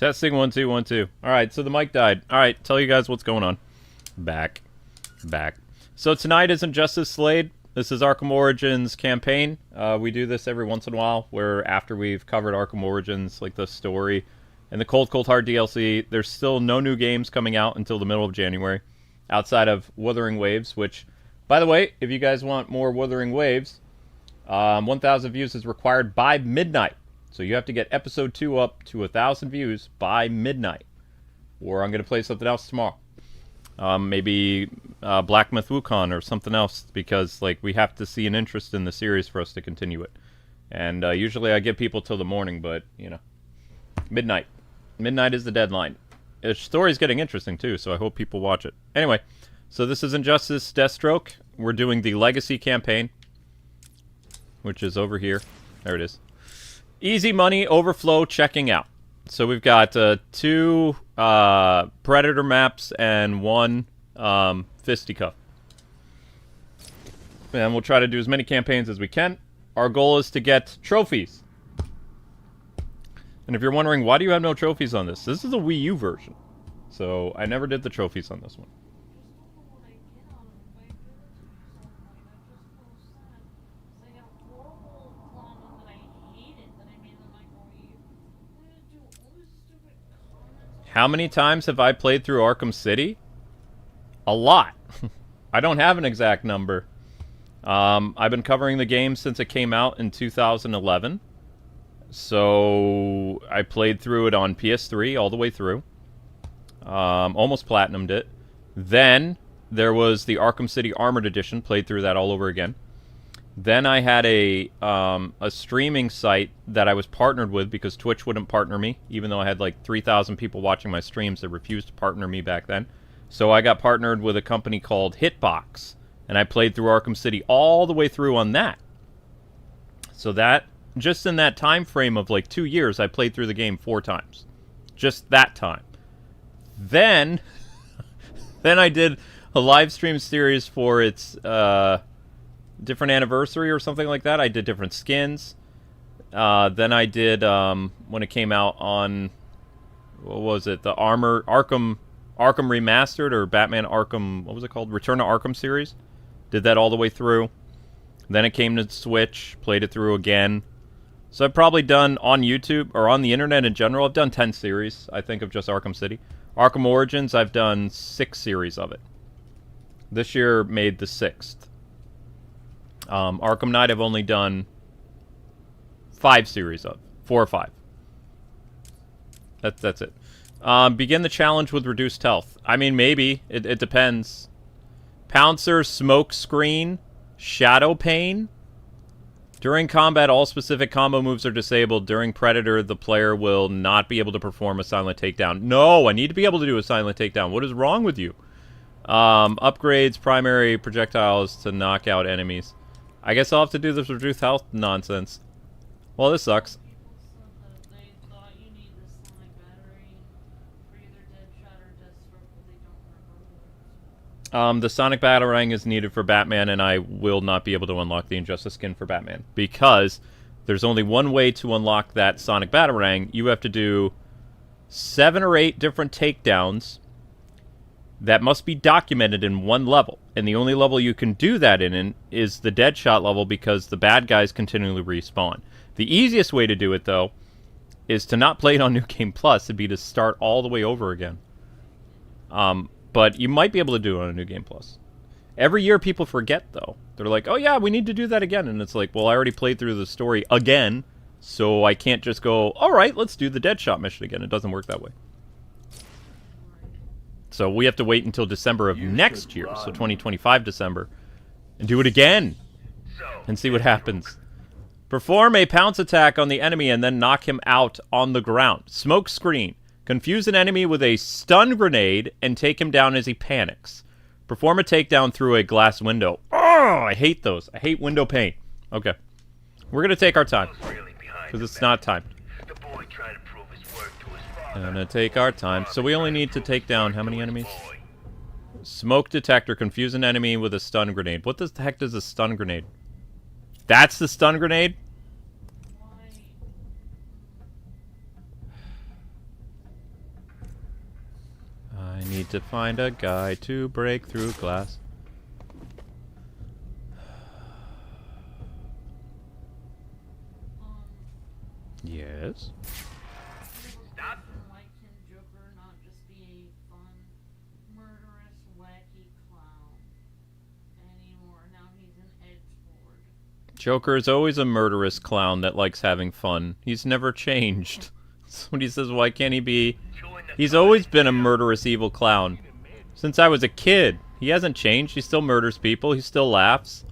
Testing 1 2 1 2. All right, so the mic died. All right, tell you guys what's going on. Back. So tonight is Injustice Slade. This is Arkham Origins campaign. We do this every once in a while, where after we've covered Arkham Origins, like the story and the Cold Hard DLC, there's still no new games coming out until the middle of January, outside of Wuthering Waves. Which, by the way, if you guys want more Wuthering Waves, 1,000 views is required by midnight. So you have to get episode 2 up to 1,000 views by midnight. Or I'm going to play something else tomorrow. Maybe Black Myth Wukong or something else, because like we have to see an interest in the series for us to continue it. And usually I give people till the morning, but you know, midnight. Midnight is the deadline. The story's getting interesting too, so I hope people watch it. Anyway, so this is Injustice Deathstroke. We're doing the Legacy campaign, which is over here. There it is. Easy money, overflow, checking out. So we've got 2 Predator maps and 1 fisticuff. And we'll try to do as many campaigns as we can. Our goal is to get trophies. And if you're wondering, why do you have no trophies on this? This is a Wii U version. So I never did the trophies on this one. How many times have I played through Arkham City? A lot. I don't have an exact number. I've been covering the game since it came out in 2011. So I played through it on PS3 all the way through. Almost platinumed it. Then there was the Arkham City Armored Edition. Played through that all over again. Then I had a streaming site that I was partnered with because Twitch wouldn't partner me, even though I had like 3,000 people watching my streams that refused to partner me back then. So I got partnered with a company called Hitbox, and I played through Arkham City all the way through on that. So that, just in that time frame of like 2 years, I played through the game 4 times. Just that time. Then I did a live stream series for its different anniversary or something like that. I did different skins. Then I did when it came out on, what was it, the Arkham Remastered, or Batman Arkham, what was it called, Return to Arkham series. Did that all the way through. Then it came to Switch, played it through again. So I've probably done on YouTube or on the internet in general, I've done 10 series, I think, of just Arkham City. Arkham Origins, I've done 6 series of it. This year made the 6th. Arkham Knight I've only done 5 series of. 4 or 5. That's it. Begin the challenge with reduced health. I mean, maybe. It depends. Pouncer, Smoke Screen, Shadow Pane. During combat, all specific combo moves are disabled. During Predator, the player will not be able to perform a silent takedown. No, I need to be able to do a silent takedown. What is wrong with you? Upgrades primary projectiles to knock out enemies. I guess I'll have to do this reduced health nonsense. Well, this sucks. The Sonic Batarang is needed for Batman, and I will not be able to unlock the Injustice skin for Batman, because there's only one way to unlock that Sonic Batarang. You have to do 7 or 8 different takedowns that must be documented in one level. And the only level you can do that in is the Deadshot level, because the bad guys continually respawn. The easiest way to do it, though, is to not play it on New Game Plus. It'd be to start all the way over again. But you might be able to do it on a New Game Plus. Every year people forget, though. They're like, oh yeah, we need to do that again. And it's like, well, I already played through the story again, so I can't just go, alright, let's do the Deadshot mission again. It doesn't work that way. So we have to wait until December of next year, so 2025 December, and do it again, and see what happens. Perform a pounce attack on the enemy and then knock him out on the ground. Smoke Screen. Confuse an enemy with a stun grenade and take him down as he panics. Perform a takedown through a glass window. Oh, I hate those. I hate window pane. Okay. We're going to take our time, because it's not timed. Gonna take our time. So we only need to take down how many enemies? Smoke detector. Confuse an enemy with a stun grenade. What the heck does a stun grenade? That's the stun grenade? need to find a guy to break through glass. Yes. Stop. Like him, Joker, not just be a fun, murderous, wacky clown anymore. Now he's an edge lord. Joker is always a murderous clown that likes having fun. He's never changed. Somebody says, why can't he be? He's always been a murderous, evil clown. Since I was a kid. He hasn't changed. He still murders people. He still laughs.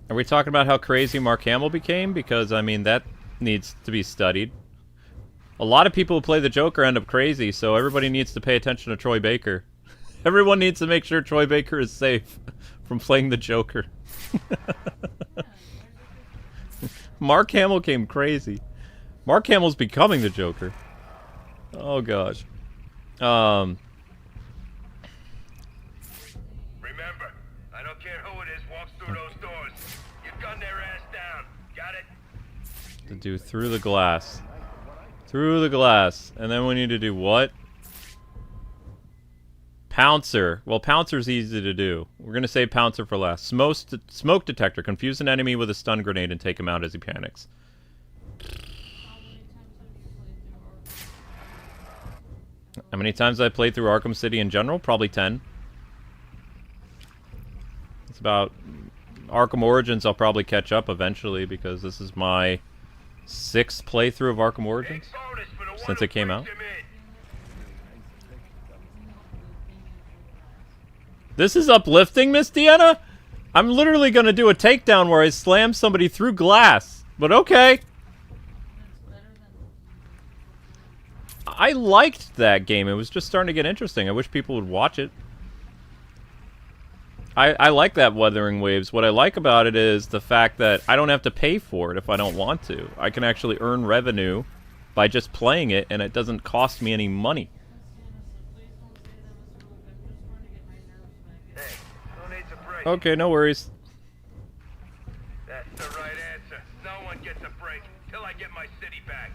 Are we talking about how crazy Mark Hamill became? Because, I mean, that needs to be studied. A lot of people who play the Joker end up crazy, so everybody needs to pay attention to Troy Baker. Everyone needs to make sure Troy Baker is safe from playing the Joker. Mark Hamill came crazy. Mark Hamill's becoming the Joker. Oh, gosh. Remember, I don't care who it is walks through those doors. You gun their ass down. Got it? To do through the glass. Through the glass. And then we need to do what? Pouncer. Well, Pouncer's easy to do. We're going to say Pouncer for last. Smoke detector. Confuse an enemy with a stun grenade and take him out as he panics. How many times have I played through Arkham City in general? Probably 10. It's about... Arkham Origins I'll probably catch up eventually because this is my 6th playthrough of Arkham Origins since it came out. This is uplifting, Miss Deanna? I'm literally gonna do a takedown where I slam somebody through glass. But okay. I liked that game. It was just starting to get interesting. I wish people would watch it. I like that Wuthering Waves. What I like about it is the fact that I don't have to pay for it if I don't want to. I can actually earn revenue by just playing it, and it doesn't cost me any money. Hey, who needs a break? Okay, no worries. That's the right answer. No one gets a break till I get my city back.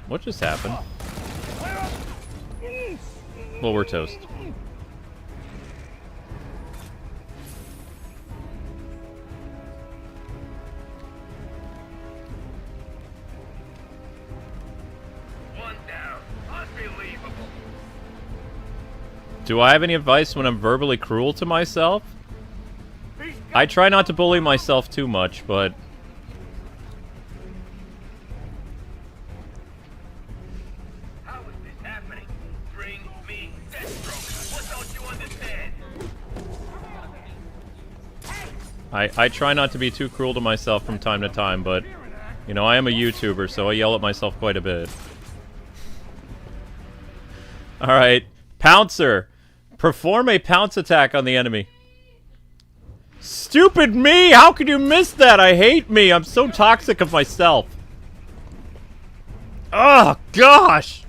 What just happened? Well, we're toast. One down. Unbelievable. Do I have any advice when I'm verbally cruel to myself? I try not to bully myself too much, but... How is this happening? Bring me Deathstroke. What don't you understand? I try not to be too cruel to myself from time to time, but... You know, I am a YouTuber, so I yell at myself quite a bit. Alright. Pouncer. Perform a pounce attack on the enemy. Stupid me! How could you miss that? I hate me! I'm so toxic of myself. Oh, gosh!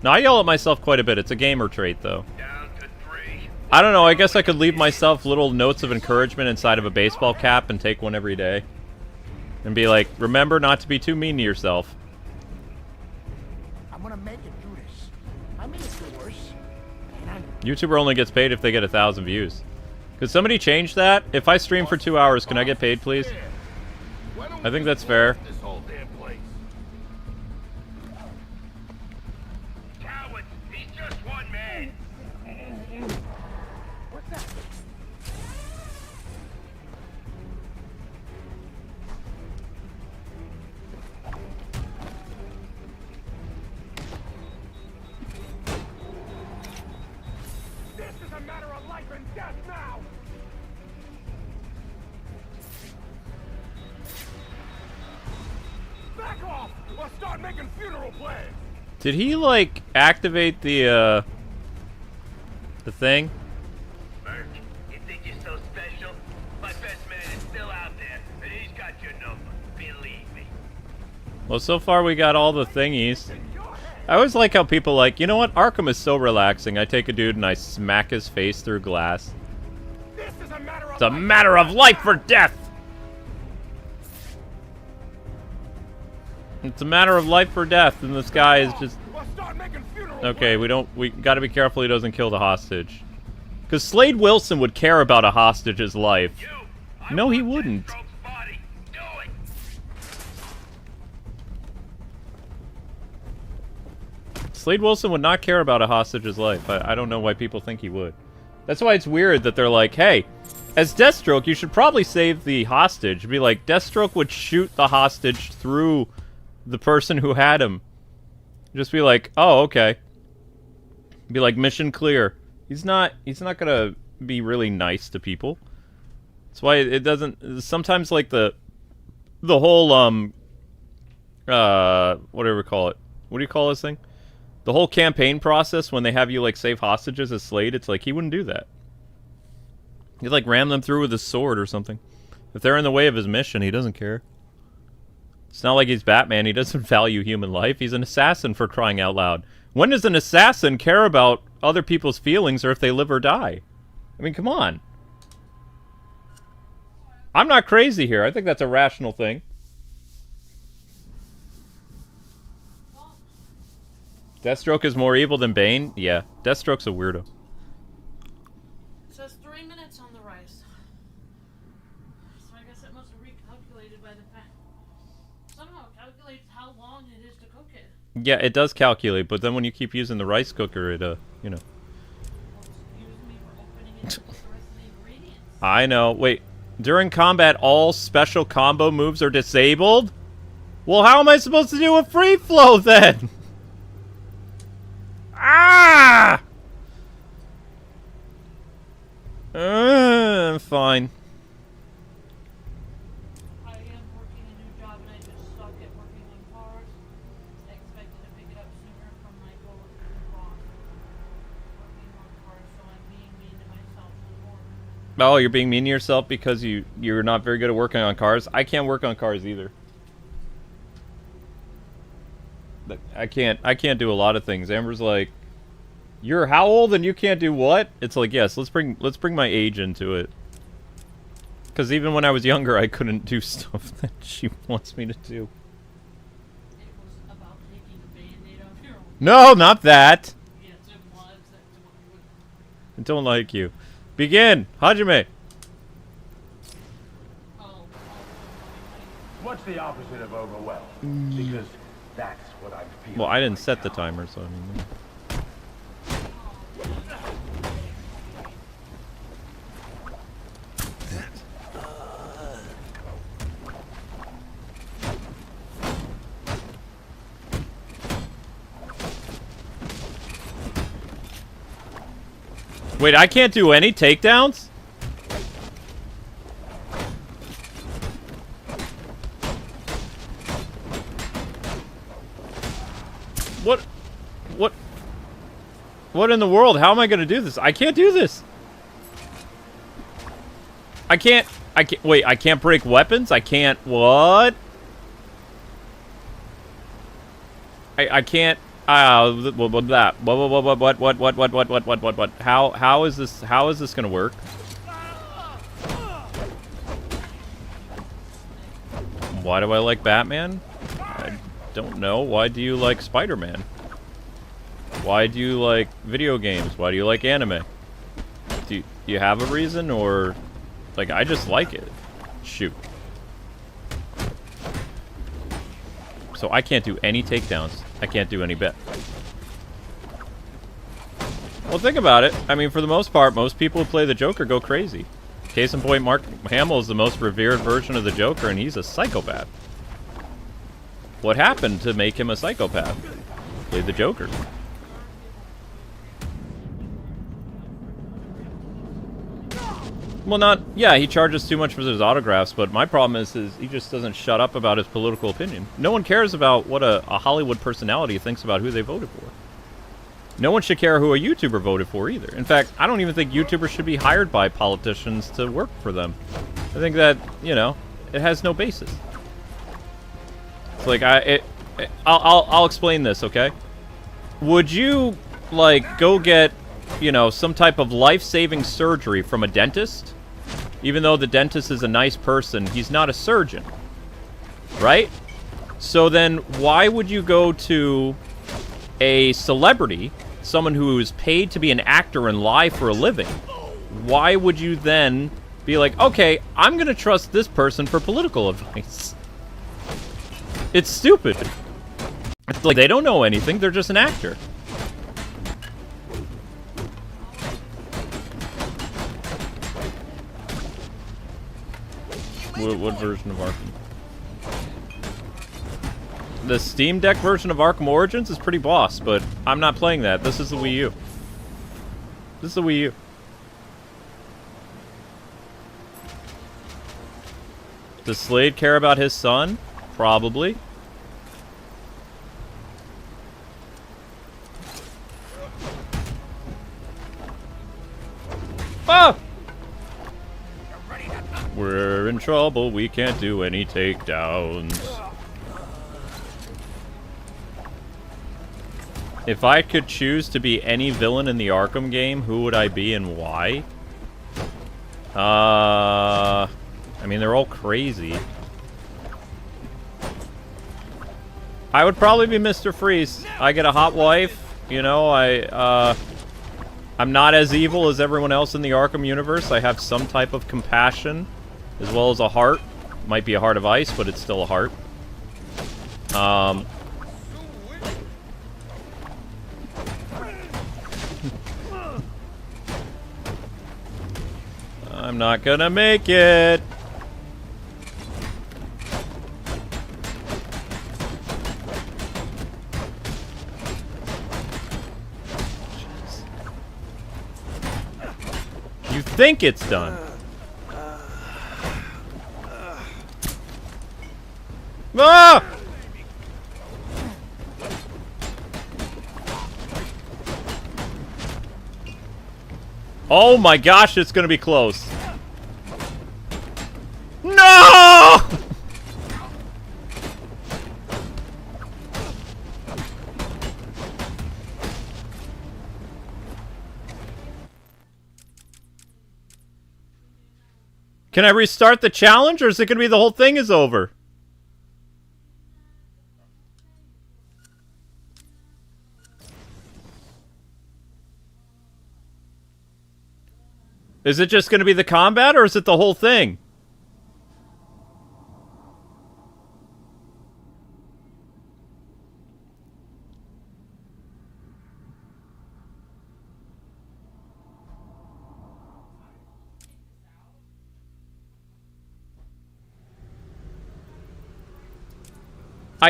Now, I yell at myself quite a bit. It's a gamer trait, though. Down to 3. I don't know. I guess I could leave myself little notes of encouragement inside of a baseball cap and take one every day. And be like, remember not to be too mean to yourself. I'm gonna make it through this. I may do worse. YouTuber only gets paid if they get 1,000 views. Could somebody change that? If I stream for 2 hours, can I get paid, please? I think that's fair. This whole damn place. Cowards! He's just one man. What's that? This is a matter of life and death now. Back off, or start making funeral plans. Did he, like, activate the thing? Merc, you think you're so special? My best man is still out there, and he's got your number. Believe me. Well, so far we got all the thingies. I always like how people like, you know what? Arkham is so relaxing. I take a dude and I smack his face through glass. This is a matter of It's a matter of life or death! It's a matter of life or death, and this guy is just... We'll start making funeral Okay, we gotta be careful he doesn't kill the hostage. Because Slade Wilson would care about a hostage's life. No, he wouldn't. Slade Wilson would not care about a hostage's life. I don't know why people think he would. That's why it's weird that they're like, hey, as Deathstroke, you should probably save the hostage. Be like, Deathstroke would shoot the hostage through the person who had him. Just be like, oh, okay. Be like, mission clear. He's not gonna be really nice to people. That's why it doesn't... Sometimes, like, the whole, whatever you call it. What do you call this thing? The whole campaign process, when they have you, like, save hostages as Slade, it's like, he wouldn't do that. He'd, like, ram them through with his sword or something. If they're in the way of his mission, he doesn't care. It's not like he's Batman. He doesn't value human life. He's an assassin, for crying out loud. When does an assassin care about other people's feelings or if they live or die? I mean, come on. I'm not crazy here. I think that's a rational thing. Deathstroke is more evil than Bane? Yeah, Deathstroke's a weirdo. It says 3 minutes on the rice. So I guess it must have recalculated by the fact. Somehow it calculates how long it is to cook it. Yeah, it does calculate, but then when you keep using the rice cooker, it, you know. Excuse me for opening it to look at the rest of the ingredients. I know. Wait, during combat, all special combo moves are disabled? Well, how am I supposed to do a free flow then? Ah! I'm fine. I am working a new job and I just suck at working on cars. I expected to pick it up sooner from my boss. Working on cars, so I'm being mean to myself more. Oh, you're being mean to yourself because you're not very good at working on cars? I can't work on cars either. I can't do a lot of things. Amber's like, you're how old and you can't do what? It's like, yes, let's bring my age into it. Because even when I was younger, I couldn't do stuff that she wants me to do. It was about taking a band-aid off your own. No, not that. Yes, it was. That's what it was. I don't like you. Begin, Hajime. Oh, What's the opposite of overwhelmed? Because that's what I'm feeling. Well, I didn't right set now. the timer, so I mean. Wait, I can't do any takedowns? What in the world? How am I gonna do this? I can't do this. I can't, wait, I can't break weapons? I can't, what? I can't, what, how is this gonna work? Why do I like Batman? I don't know. Why do you like Spider-Man? Why do you like video games? Why do you like anime? Do you have a reason, or... Like, I just like it. Shoot. So I can't do any takedowns. I can't do any bet. Well, think about it. I mean, for the most part, most people who play the Joker go crazy. Case in point, Mark Hamill is the most revered version of the Joker, and he's a psychopath. What happened to make him a psychopath? Played the Joker. Well, not... Yeah, he charges too much for his autographs, but my problem is he just doesn't shut up about his political opinion. No one cares about what a Hollywood personality thinks about who they voted for. No one should care who a YouTuber voted for either. In fact, I don't even think YouTubers should be hired by politicians to work for them. I think that, you know, it has no basis. It's like, I'll explain this, okay? Would you, like, go get, you know, some type of life-saving surgery from a dentist? Even though the dentist is a nice person, he's not a surgeon. Right? So then why would you go to a celebrity, someone who is paid to be an actor and lie for a living? Why would you then be like, okay, I'm gonna trust this person for political advice? It's stupid. It's like they don't know anything, they're just an actor. What version of Arkham? The Steam Deck version of Arkham Origins is pretty boss, but I'm not playing that. This is the Wii U. This is the Wii U. Does Slade care about his son? Probably. Ah! We're in trouble, we can't do any takedowns. If I could choose to be any villain in the Arkham game, who would I be and why? I mean, they're all crazy. I would probably be Mr. Freeze. I get a hot wife, you know, I'm not as evil as everyone else in the Arkham universe. I have some type of compassion, as well as a heart. Might be a heart of ice, but it's still a heart. I'm not gonna make it. You think it's done. Ah! Oh my gosh, it's gonna be close. No! Can I restart the challenge, or is it gonna be the whole thing is over? Is it just gonna be the combat, or is it the whole thing?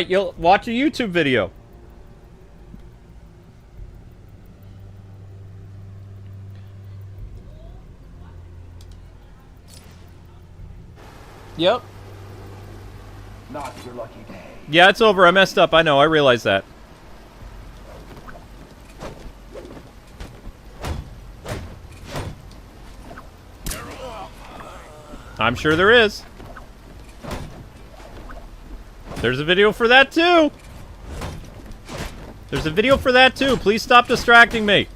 You'll watch a YouTube video. Yep. Not your lucky day. Yeah, it's over. I messed up. I know. I realize that. I'm sure there is. There's a video for that too. There's a video for that too. Please stop distracting me.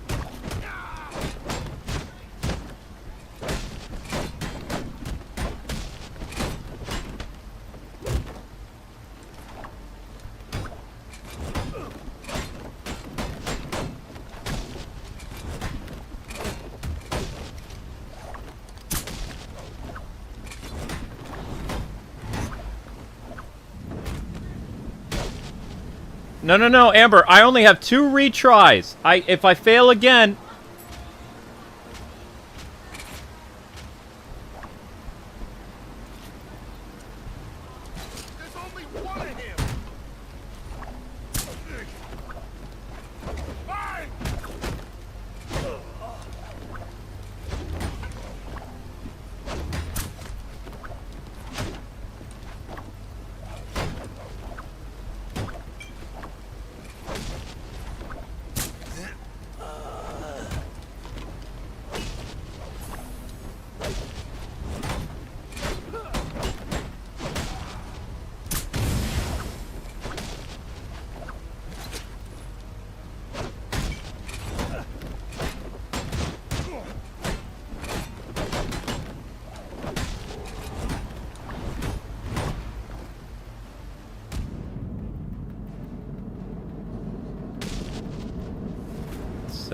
No, no, no, Amber, I only have 2 retries. If I fail again... There's only one of him. Fine.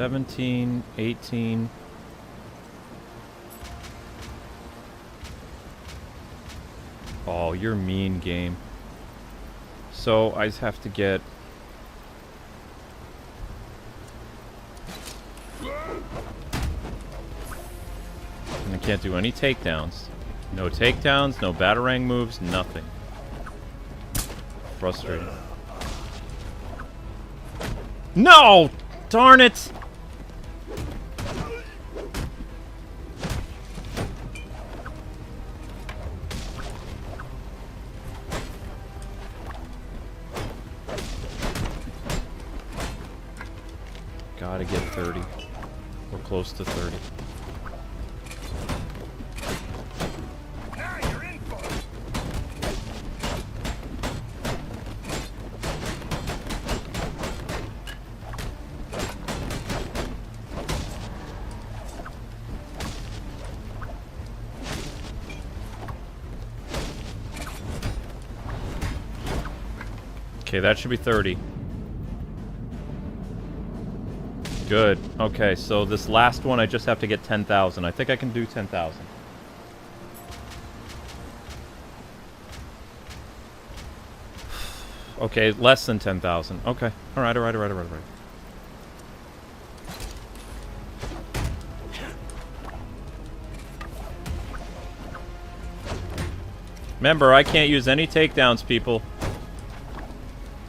17, 18. Oh, you're mean, game. So I just have to get... And I can't do any takedowns. No takedowns, no batarang moves, nothing. Frustrating. No! Darn it! Gotta get 30. We're close to 30. Okay, that should be 30. Good. Okay, so this last one I just have to get 10,000. I think I can do 10,000. Okay, less than 10,000. Okay. Alright, alright, alright, alright, alright. Remember, I can't use any takedowns, people.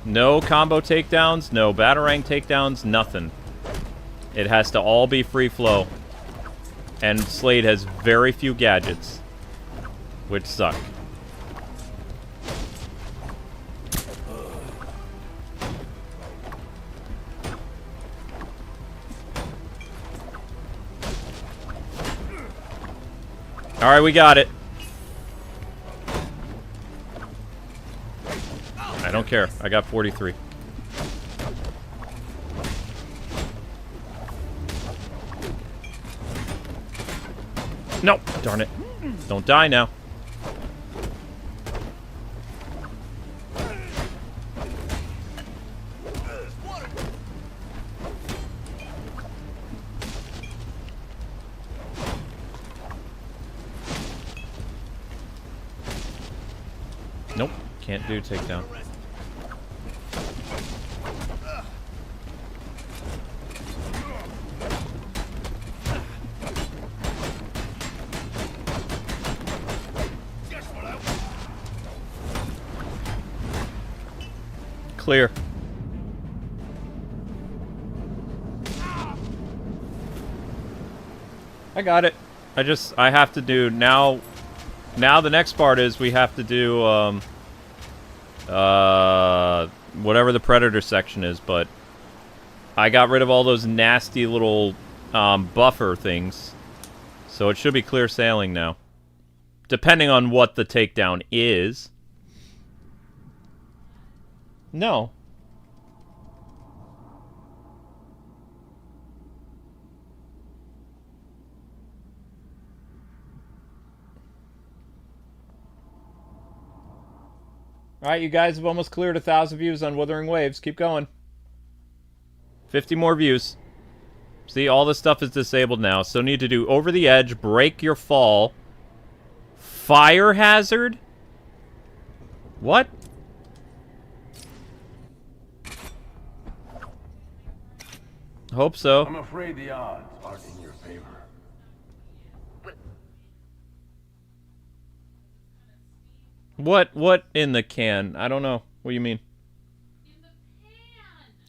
No combo takedowns, no batarang takedowns, nothing. It has to all be free flow. And Slade has very few gadgets, which suck. Alright, we got it. I don't care. I got 43. No! Darn it. Don't die now. Nope. Can't do takedown. Clear. I got it. I have to do now the next part is we have to do whatever the predator section is, but I got rid of all those nasty little buffer things. So it should be clear sailing now. Depending on what the takedown is. No. Alright, you guys have almost cleared 1,000 views on Wuthering Waves. Keep going. 50 more views. See, all this stuff is disabled now. So need to do over the edge, break your fall. Fire hazard? What? Hope so. I'm afraid the odds aren't in your favor. What in the can? I don't know. What do you mean? In the pan.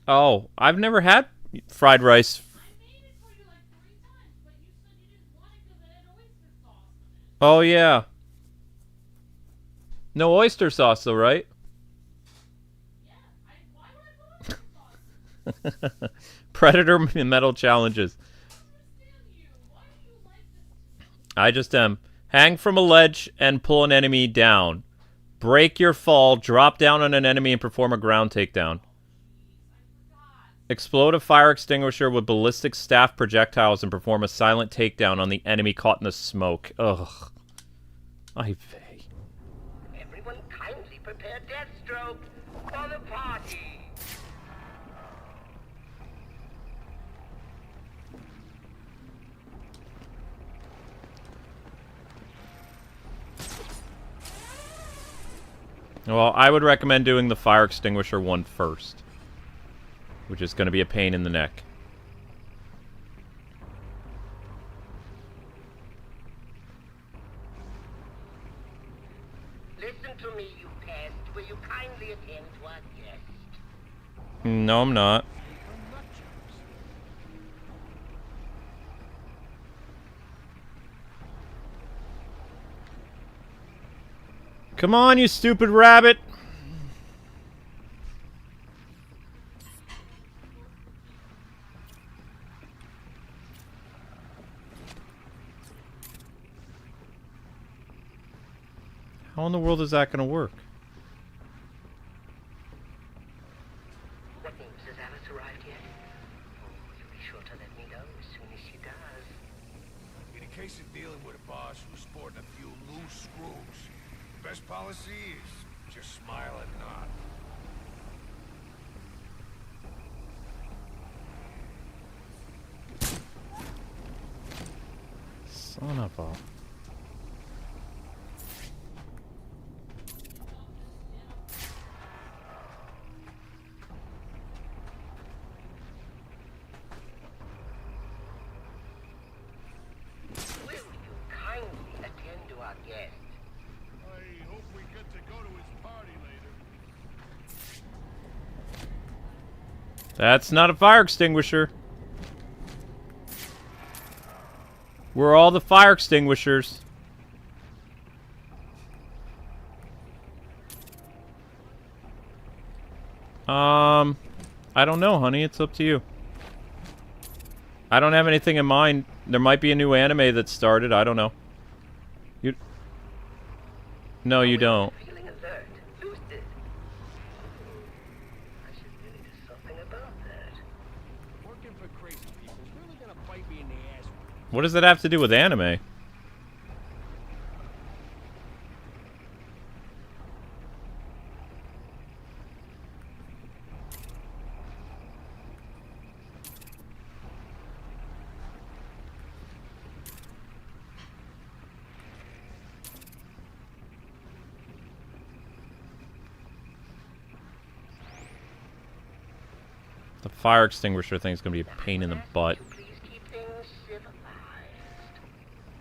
Oh, I've never had fried rice. I made it for you like 3 times, but you said you didn't want it because it had oyster sauce in it. Oh, yeah. No oyster sauce, though, right? Yeah, why would I put oyster sauce? Predator metal challenges. I don't understand you. Why do you like this? I just am. Hang from a ledge and pull an enemy down. Break your fall, drop down on an enemy, and perform a ground takedown. Explode a fire extinguisher with ballistic staff projectiles and perform a silent takedown on the enemy caught in the smoke. Ugh. I vey. Everyone kindly prepare Deathstroke for the party. Well, I would recommend doing the fire extinguisher one first, which is going to be a pain in the neck. Listen to me, you pest. Will you kindly attend to our guest? No, I'm not. Come on, you stupid rabbit! How in the world is that going to work? What news? Has Alice arrived yet? Oh, you'll be sure to let me know as soon as she does. In a case of dealing with a boss who's sporting a few loose screws, the best policy is just smile and nod. Son of a... Will you kindly attend to our guest? I hope we get to go to his party later. That's not a fire extinguisher. We're all the fire extinguishers. I don't know, honey. It's up to you. I don't have anything in mind. There might be a new anime that started. I don't know. You... No, you don't. Feeling alert, lucid. I should really do something about that. Working for crazy people is really gonna bite me in the ass. What does that have to do with anime? The fire extinguisher thing's gonna be a pain in the butt. Please keep things civilized.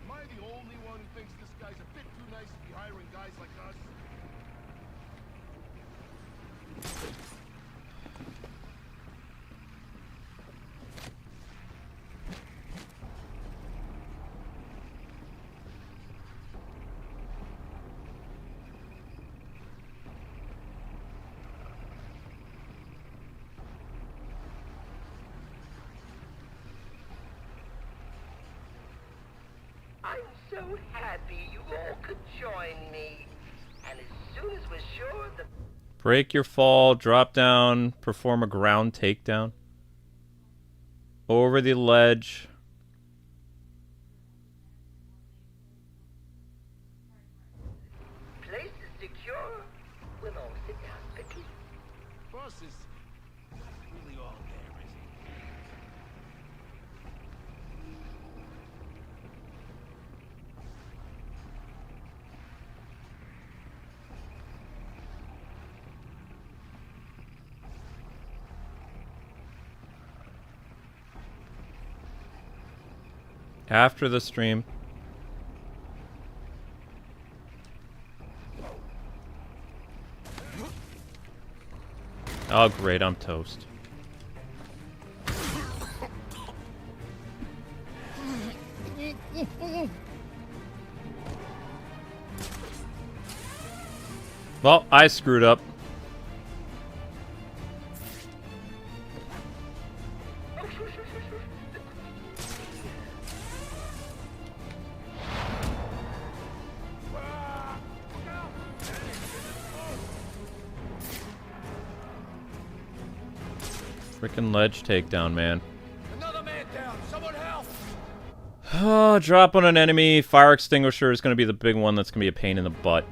Am I the only one who thinks this guy's a bit too nice to be hiring guys like us? I'm so happy you all could join me. And as soon as we're sure the Break your fall, drop down, perform a ground takedown. Over the ledge. place is secure, we'll all sit down for tea. Boss is really all there, is he? After the stream. Oh great, I'm toast. Well, I screwed up. Frickin' ledge takedown, man. Another man down! Someone help! Oh, drop on an enemy. Fire extinguisher is going to be the big one that's going to be a pain in the butt.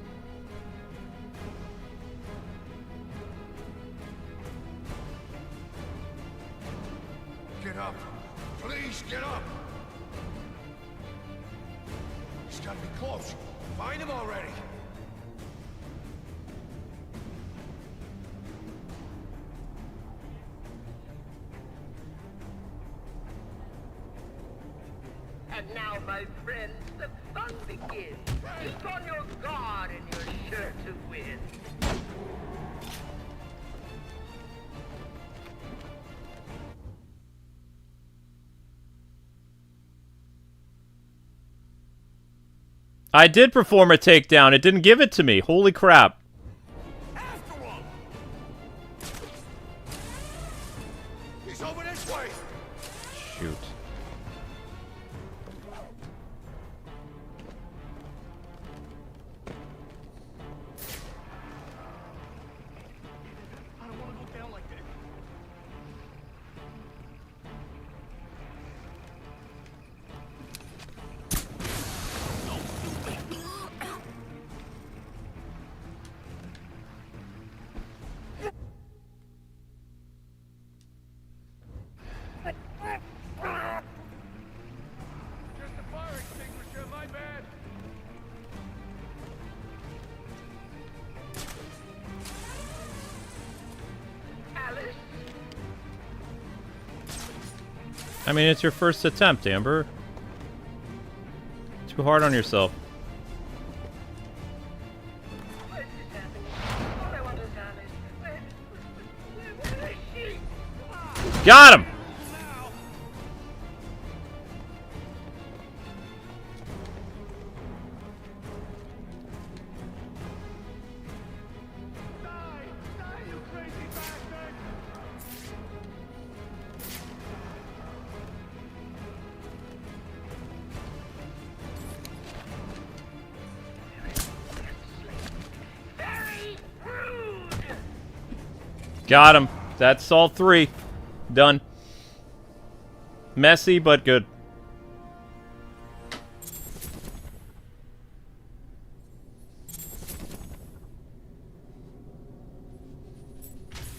Get up! Please get up! He's gotta be close. Find him already! Now, my friends, the fun begins. Keep on your guard and you're sure to win. I did perform a takedown. It didn't give it to me. Holy crap. After him! He's over this way! Shoot. I don't want to go down like that. Just a fire extinguisher, my bad. Alice? I mean, it's your first attempt, Amber. Too hard on yourself. What is happening? All I want is Alice. Where is she? Got him! Die, you crazy bastard! Very rude! Got him. That's all three. Done. Messy, but good.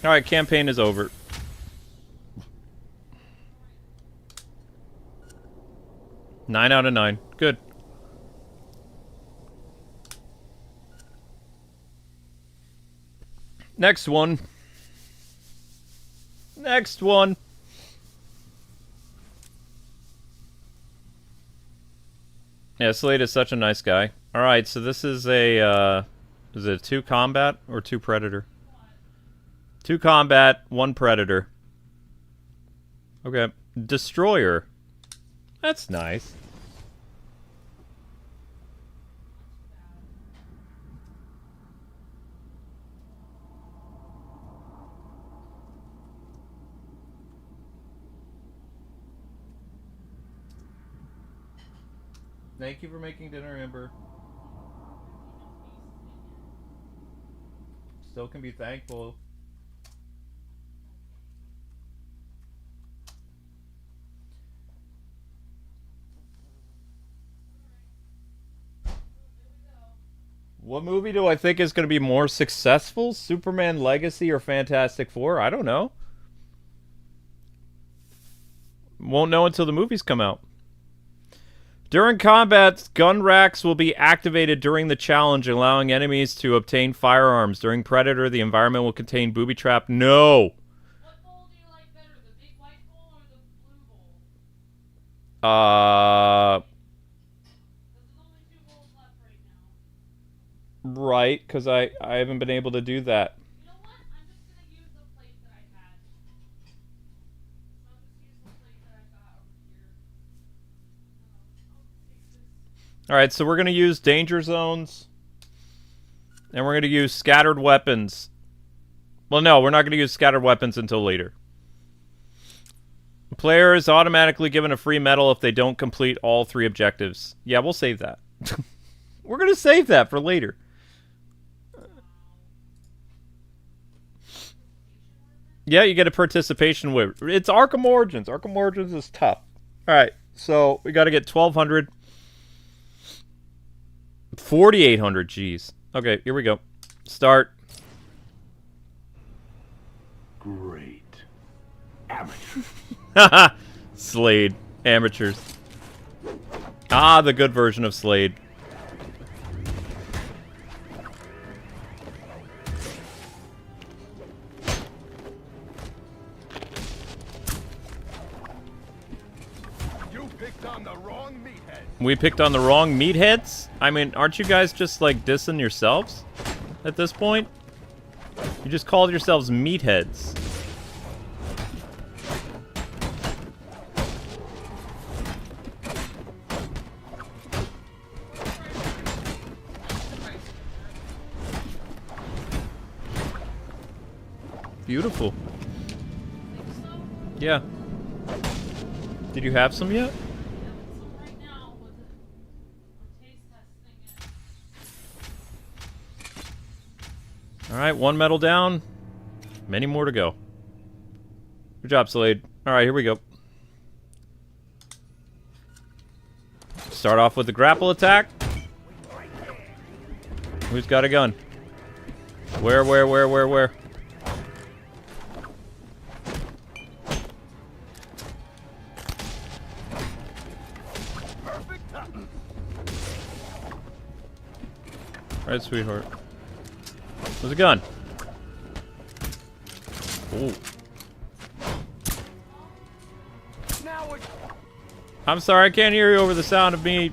Alright, campaign is over. Nine out of 9. Good. Next one. Next one. Yeah, Slade is such a nice guy. Alright, so this is a, is it 2 combat or 2 predator? 2 combat, 1 predator. Okay. Destroyer. That's nice. Thank you for making dinner, Amber. Still can be thankful. What movie do I think is going to be more successful? Superman Legacy or Fantastic Four? I don't know. Won't know until the movies come out. During combat, gun racks will be activated during the challenge, allowing enemies to obtain firearms. During Predator, the environment will contain booby trap. No! What bowl do you like better, the big white bowl or the blue bowl? Because there's only 2 bowls left right now. Right, because I haven't been able to do that. You know what? I'm just gonna use the plate that I had. I'll just use the plate that I got over here. I'll take this. Alright, so we're going to use danger zones. And we're going to use scattered weapons. Well, no, we're not going to use scattered weapons until later. Player is automatically given a free medal if they don't complete all 3 objectives. Yeah, we'll save that. We're going to save that for later. Yeah, you get a participation with. It's Arkham Origins. Arkham Origins is tough. Alright, so we got to get 1,200. 4,800, jeez. Okay, here we go. Start. Great. Amateur. Slade. Amateurs. Ah, the good version of Slade. You picked on the wrong meathead. We picked on the wrong meatheads? I mean, aren't you guys just, like, dissing yourselves at this point? You just called yourselves meatheads. Beautiful. Yeah. Did you have some yet? Alright, one medal down. Many more to go. Good job, Slade. Alright, here we go. Start off with the grapple attack. Who's got a gun? Where? Alright, sweetheart. There's a gun. Ooh. I'm sorry, I can't hear you over the sound of me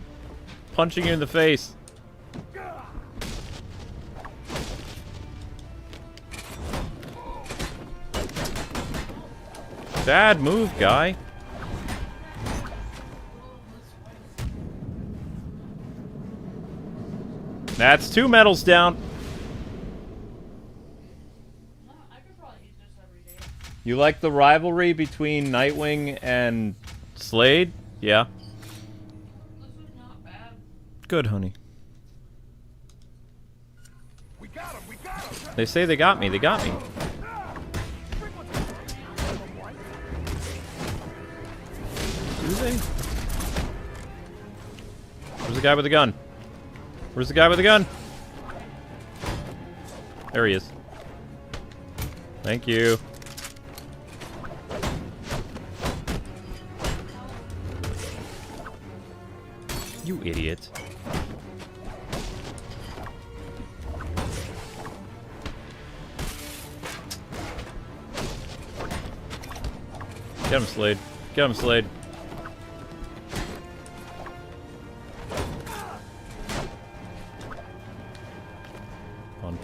punching you in the face. Bad move, guy. That's 2 medals down. You like the rivalry between Nightwing and Slade? Yeah. This was not bad. Good, honey. They say they got me. They got me. Do they? Where's the guy with the gun? Where's the guy with the gun? There he is. Thank you. You idiot. Get him, Slade. Get him, Slade. On.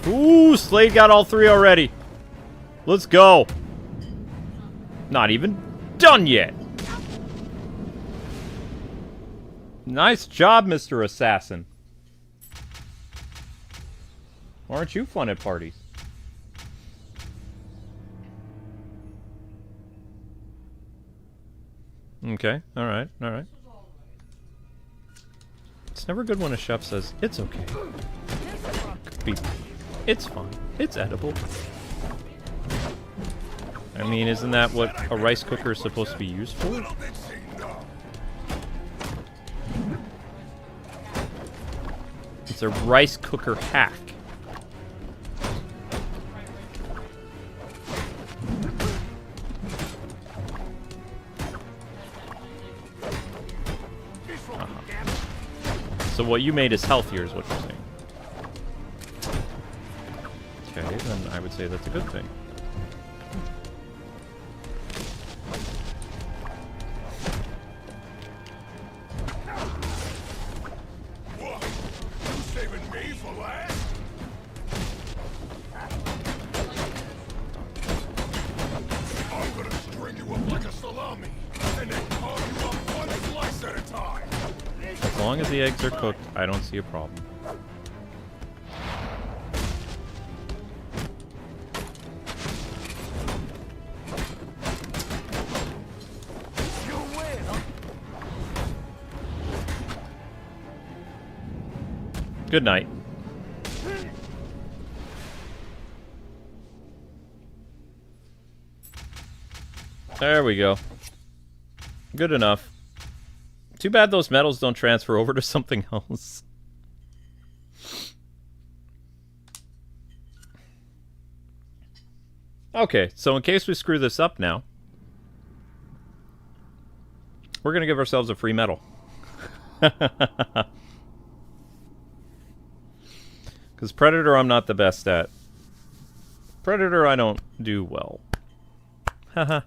Ooh, Slade got all 3 already. Let's go. Not even done yet. Nice job, Mr. Assassin. Aren't you fun at parties? Okay, alright, alright. It's never good when a chef says, it's okay. It's fine. It's edible. I mean, isn't that what a rice cooker is supposed to be used for? It's a rice cooker hack. So what you made is healthier, is what you're saying. Okay, then I would say that's a good thing. What? You saving me for last? I'm gonna string you up like a salami, and then carve you up one slice at a time. As long as the eggs are cooked, I don't see a problem. Good night. There we go. Good enough. Too bad those medals don't transfer over to something else. Okay, so in case we screw this up now, we're going to give ourselves a free medal. Because Predator I'm not the best at. Predator I don't do well. Haha.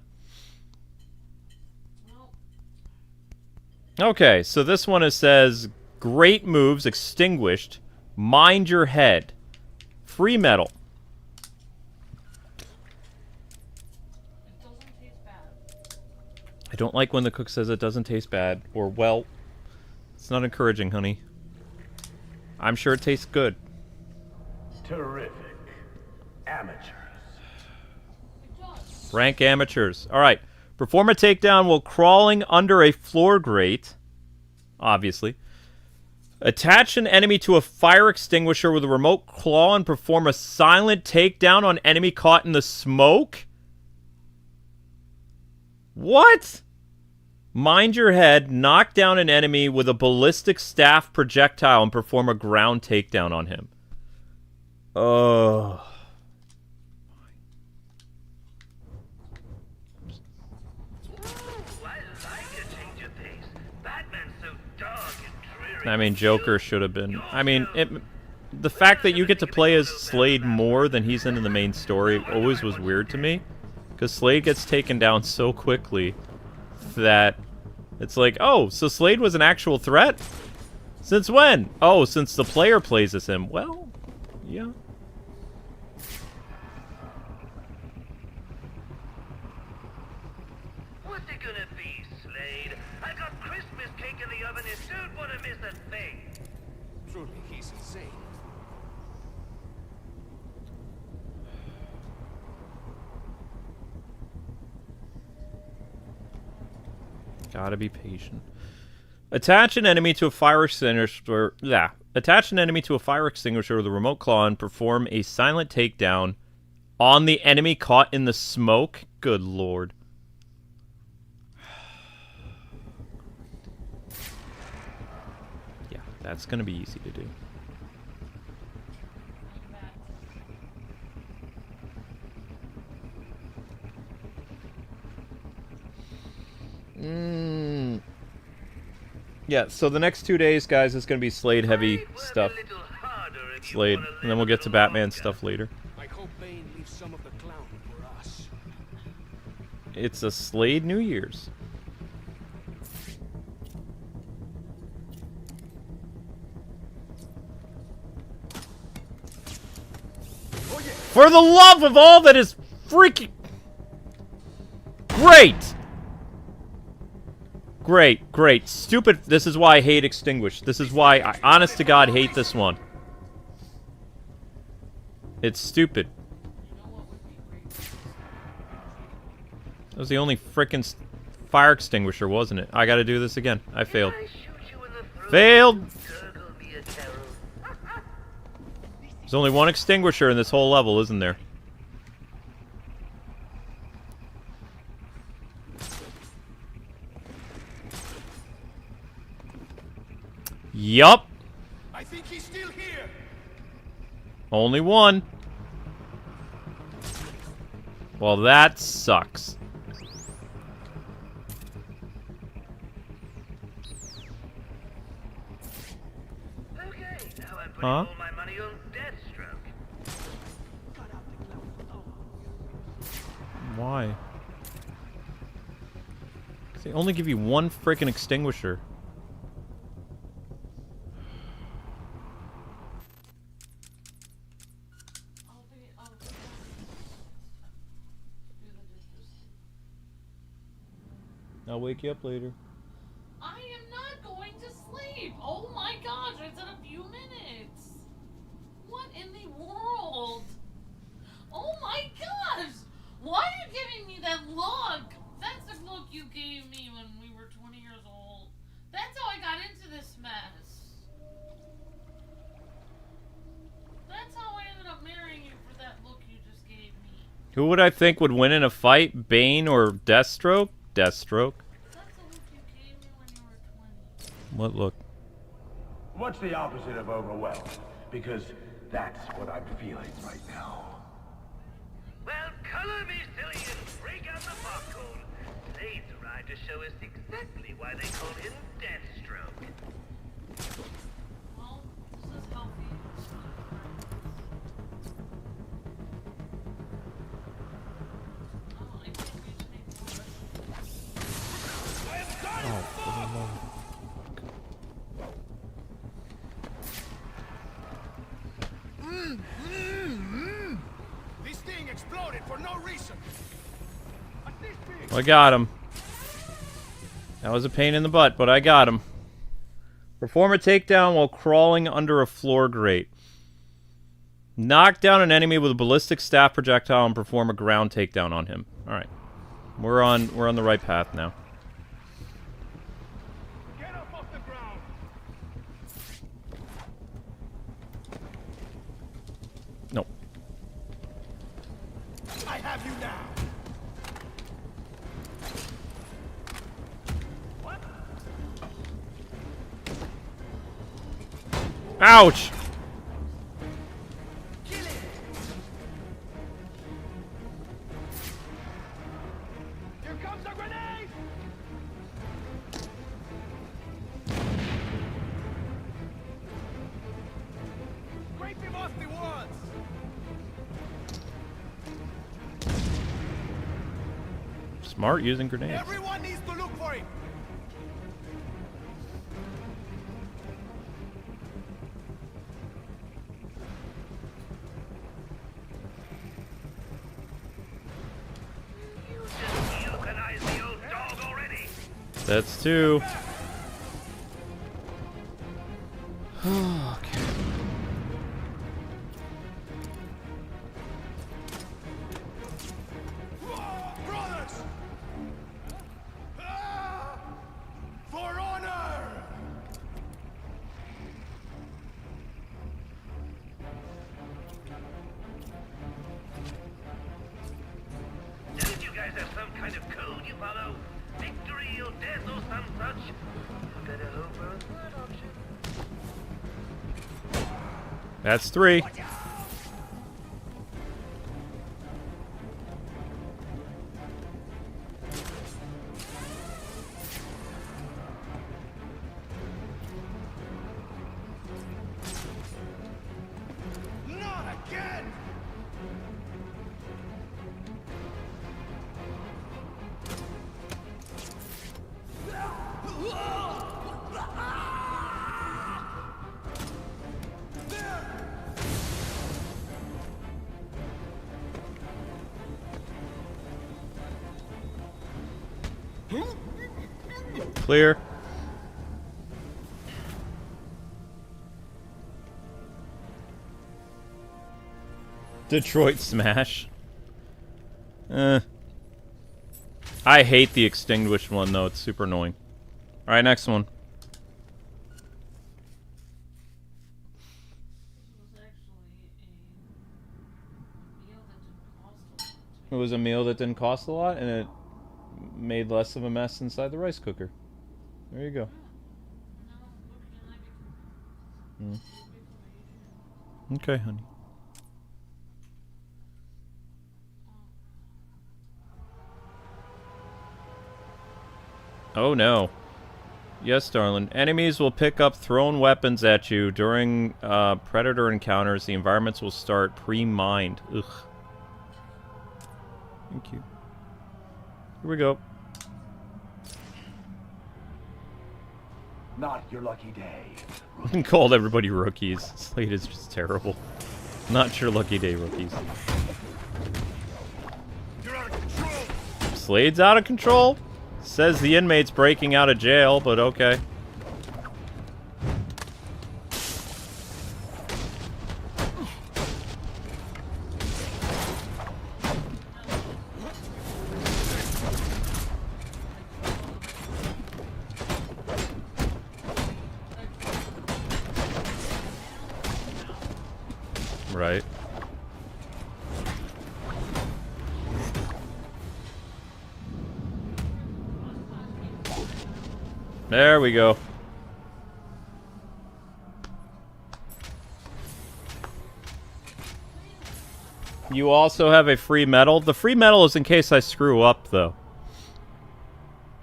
Okay, so this one says, great moves extinguished. Mind your head. Free metal. It doesn't taste bad. I don't like when the cook says it doesn't taste bad. Or, well, it's not encouraging, honey. I'm sure it tastes good. Terrific. Amateurs. It does. Rank amateurs. Alright. Perform a takedown while crawling under a floor grate. Obviously. Attach an enemy to a fire extinguisher with a remote claw and perform a silent takedown on enemy caught in the smoke? What? Mind your head, knock down an enemy with a ballistic staff projectile and perform a ground takedown on him. Ugh. I mean, Joker should have been. I mean, the fact that you get to play as Slade more than he's in the main story always was weird to me. Because Slade gets taken down so quickly that it's like, oh, so Slade was an actual threat? Since when? Oh, since the player plays as him. Well, yeah. What's it gonna be, Slade? I got Christmas cake in the oven and don't wanna miss a thing. Truly, he's insane. Gotta be patient. Attach an enemy to a fire extinguisher. Yeah. Attach an enemy to a fire extinguisher with a remote claw and perform a silent takedown on the enemy caught in the smoke. Good lord. Yeah, that's gonna be easy to do. Yeah, so the next 2 days, guys, is going to be Slade heavy stuff. Slade. And then we'll get to Batman stuff later. I hope Bane leaves some of the clown for us. It's a Slade New Year's. For the love of all that is freaking great! Great, great. Stupid. This is why I hate Extinguish. This is why I, honest to God, hate this one. It's stupid. That was the only frickin' fire extinguisher, wasn't it? I gotta do this again. I failed. Failed! There's only one extinguisher in this whole level, isn't there? Yup. I think he's still here. Only one. Well, that sucks. Okay, now I'm putting Huh? all my money on Deathstroke. Why? 'Cause they only give you one frickin' extinguisher. I'll wake you up later. I am not going to sleep. Oh my gosh, it's in a few minutes. What in the world? Oh my gosh. Why are you giving me that look? That's the look you gave me when we were 20 years old. That's how I got into this mess. That's how I ended up marrying you, for that look you just gave me. Who would I think would win in a fight? Bane or Deathstroke? Deathstroke. That's the look you gave me when you were 20. What look? What's the opposite of overwhelmed? Because that's what I'm feeling right now. Well, color me silly and break out the popcorn. Slade's arrived to show us exactly why they called him Deathstroke. Well, this is healthy. exploded for no reason. I got him. That was a pain in the butt, but I got him. Perform a takedown while crawling under a floor grate. Knock down an enemy with a ballistic staff projectile and perform a ground takedown on him. Alright. We're on the right path now. Get up off the ground. Nope. I have you now. Ouch! Here comes a grenade! Scrape him off the walls! Smart using grenades. Everyone needs to look for him! You just euthanized the old dog already. That's two. Okay. Brothers! Ah! For honor! Didn't you guys have some kind of code you follow? Victory or death or some such? Better hope for a third option. That's three. Not again! Clear. Detroit Smash. I hate the extinguished one, though. It's super annoying. Alright, next one. It was a meal that didn't cost a lot, and it made less of a mess inside the rice cooker. There you go. Okay, honey. Oh no. Yes, darling. Enemies will pick up thrown weapons at you during predator encounters. The environments will start pre-mined. Ugh. Thank you. Here we go. Not your lucky day. Called everybody rookies. Slade is just terrible. Not your lucky day, rookies. You're out of control! Slade's out of control? Says the inmate's breaking out of jail, but okay. Right. There we go. You also have a free medal. The free medal is in case I screw up, though.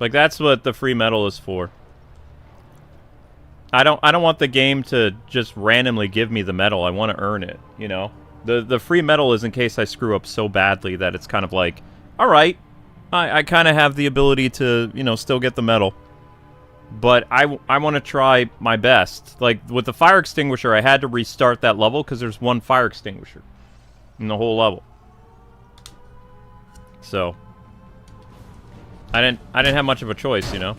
Like, that's what the free medal is for. I don't want the game to just randomly give me the medal. I want to earn it, you know? The free medal is in case I screw up so badly that it's kind of like, alright, I kind of have the ability to, you know, still get the medal. But I want to try my best. Like, with the fire extinguisher, I had to restart that level because there's one fire extinguisher in the whole level. So I didn't have much of a choice, you know.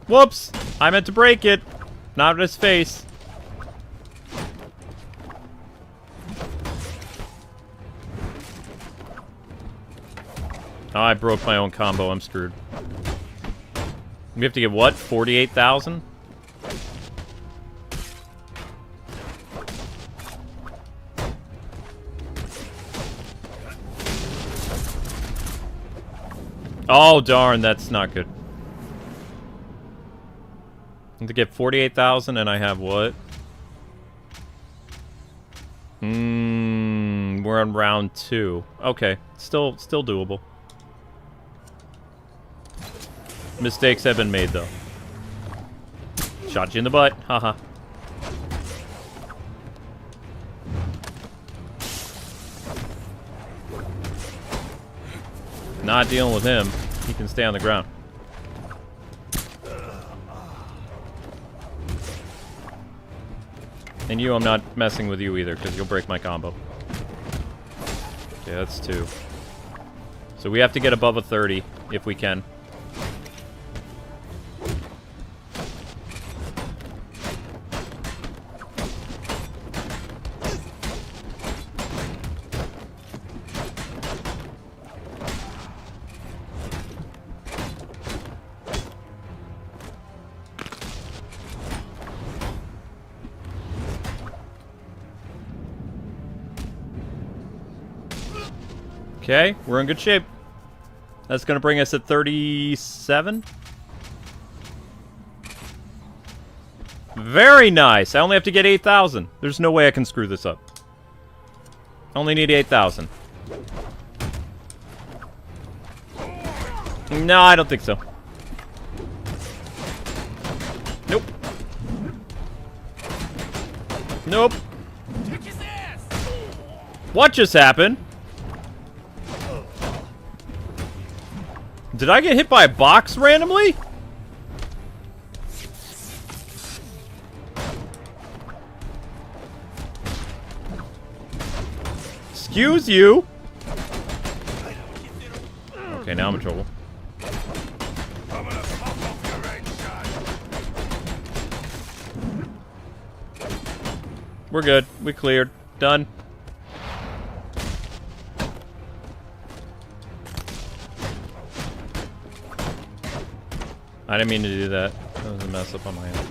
Whoops! I meant to break it, not his face. Oh, I broke my own combo. I'm screwed. We have to get what? 48,000? Oh, darn. That's not good. I have to get 48,000 and I have what? We're on round 2. Okay. Still doable. Mistakes have been made, though. Shot you in the butt. Haha. Not dealing with him. He can stay on the ground. And you, I'm not messing with you either, because you'll break my combo. Okay, that's 2. So we have to get above a 30, if we can. Okay, we're in good shape. That's going to bring us at 37. Very nice. I only have to get 8,000. There's no way I can screw this up. I only need 8,000. No, I don't think so. Nope. Nope. What just happened? Did I get hit by a box randomly? Excuse you. Okay, now I'm in trouble. We're good. We cleared. Done. I didn't mean to do that. That was a mess up on my end.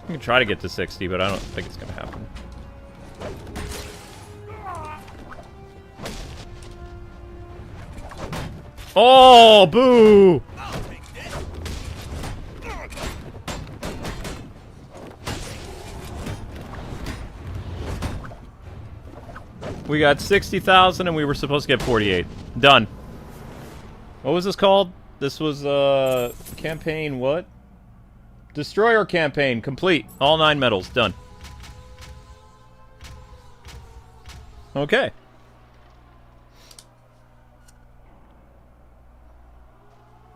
I can try to get to 60, but I don't think it's going to happen. Oh, boo! We got 60,000 and we were supposed to get 48. Done. What was this called? This was, campaign what? Destroyer campaign, complete. All 9 medals, done. Okay.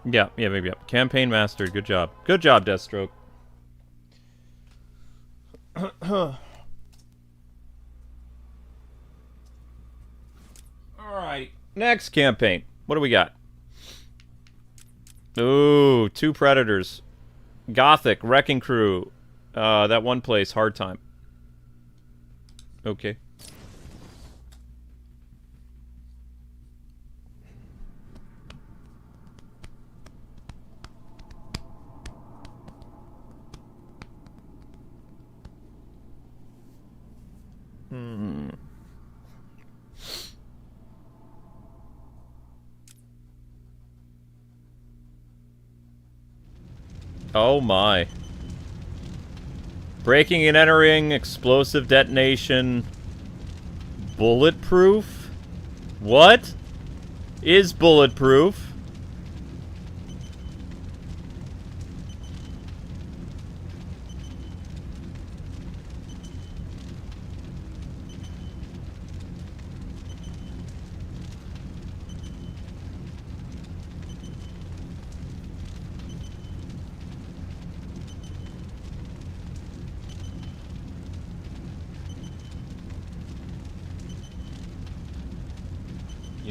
Yeah, maybe, yeah. Campaign mastered, good job. Good job, Deathstroke. Alright, next campaign. What do we got? Ooh, 2 Predators. Gothic, Wrecking Crew. That one place, Hard Time. Okay. Oh my. Breaking and entering, explosive detonation, bulletproof? What is bulletproof?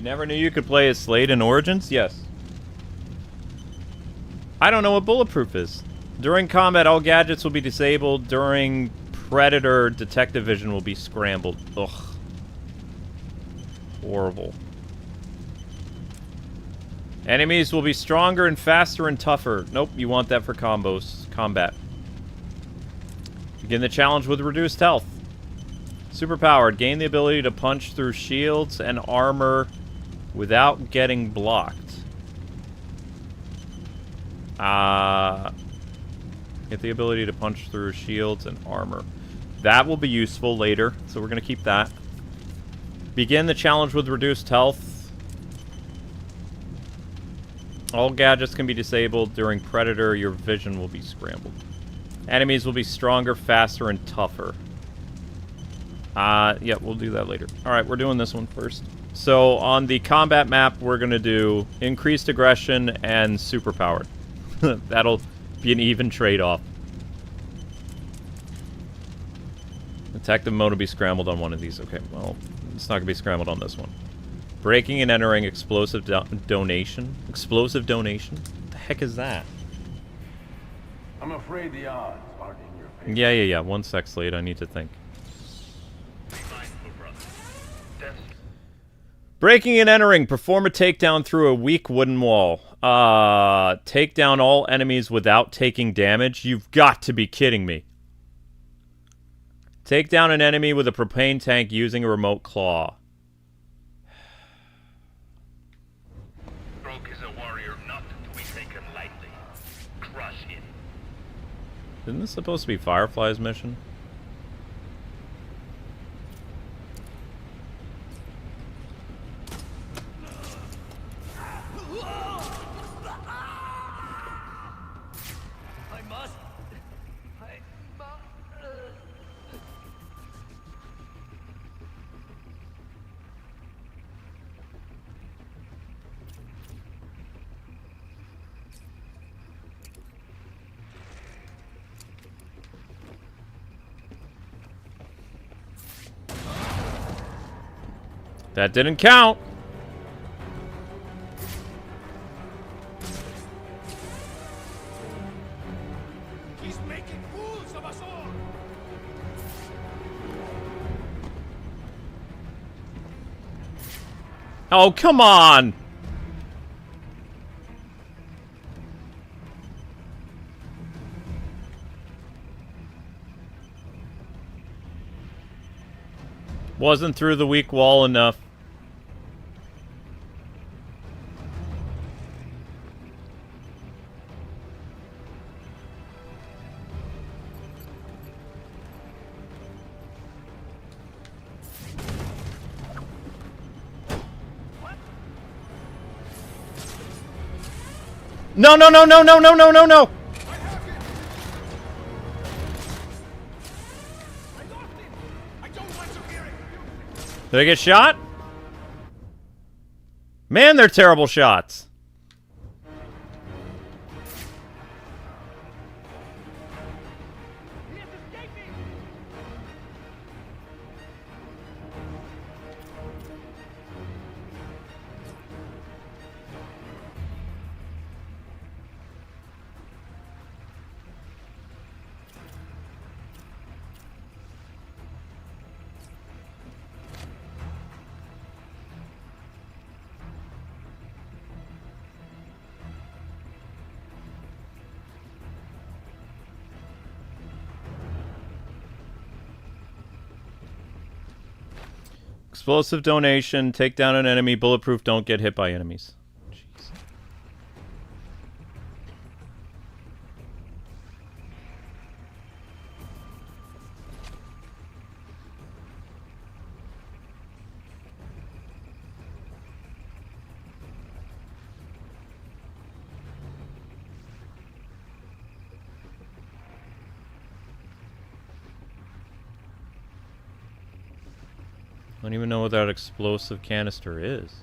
You never knew you could play as Slade in Origins? Yes. I don't know what bulletproof is. During combat, all gadgets will be disabled. During Predator, detective vision will be scrambled. Ugh. Horrible. Enemies will be stronger and faster and tougher. Nope, you want that for combat. Begin the challenge with reduced health. Superpowered. Gain the ability to punch through shields and armor without getting blocked. Get the ability to punch through shields and armor. That will be useful later, so we're going to keep that. Begin the challenge with reduced health. All gadgets can be disabled. During Predator, your vision will be scrambled. Enemies will be stronger, faster, and tougher. Yeah, we'll do that later. Alright, we're doing this one first. So, on the combat map, we're going to do increased aggression and superpowered. That'll be an even trade-off. Detective mode will be scrambled on one of these. Okay, well, it's not going to be scrambled on this one. Breaking and entering explosive donation. Explosive donation? What the heck is that? I'm afraid the odds aren't in your favor. Yeah. 1 sec, Slade. I need to think. Be mindful, brother. Breaking and entering. Perform a takedown through a weak wooden wall. Take down all enemies without taking damage? You've got to be kidding me. Take down an enemy with a propane tank using a remote claw. Stroke is a warrior not to be taken lightly. Crush him. Isn't this supposed to be Firefly's mission? That didn't count. He's making fools of us all. Oh, come on! Wasn't through the weak wall enough. No! I have him. I lost him. I don't want to hear it. Did I get shot? Man, they're terrible shots. He is escaping. Explosive donation, take down an enemy, bulletproof, don't get hit by enemies. Jeez. I don't even know what that explosive canister is.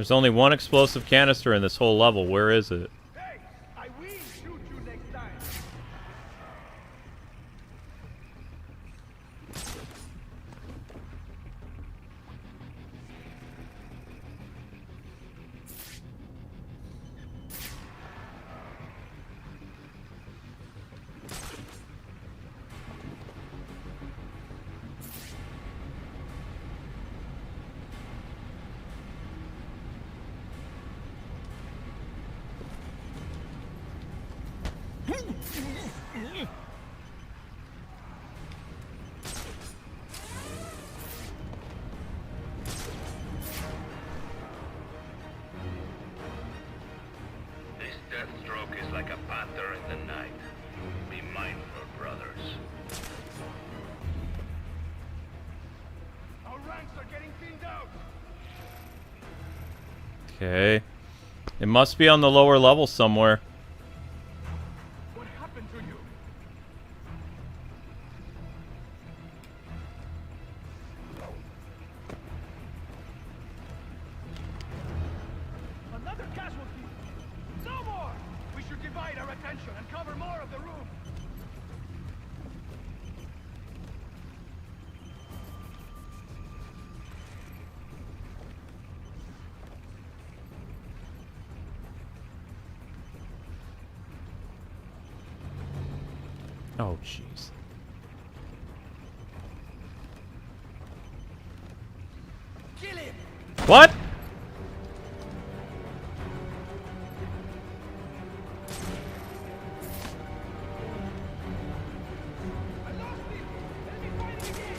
There's only one explosive canister in this whole level. Where is it? Hey, I will shoot you next time. This Deathstroke is like a panther in the night. Be mindful, brothers. Our ranks are getting thinned out. Okay. It must be on the lower level somewhere. What happened to you? Another casualty. No more. We should divide our attention and cover more of the room. Oh, jeez. Kill him. What? I lost him. Let me find him again.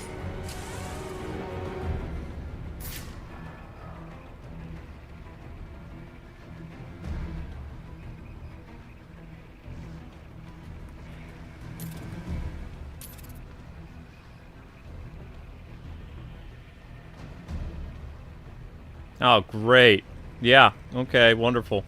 Oh, great. Yeah, okay, wonderful.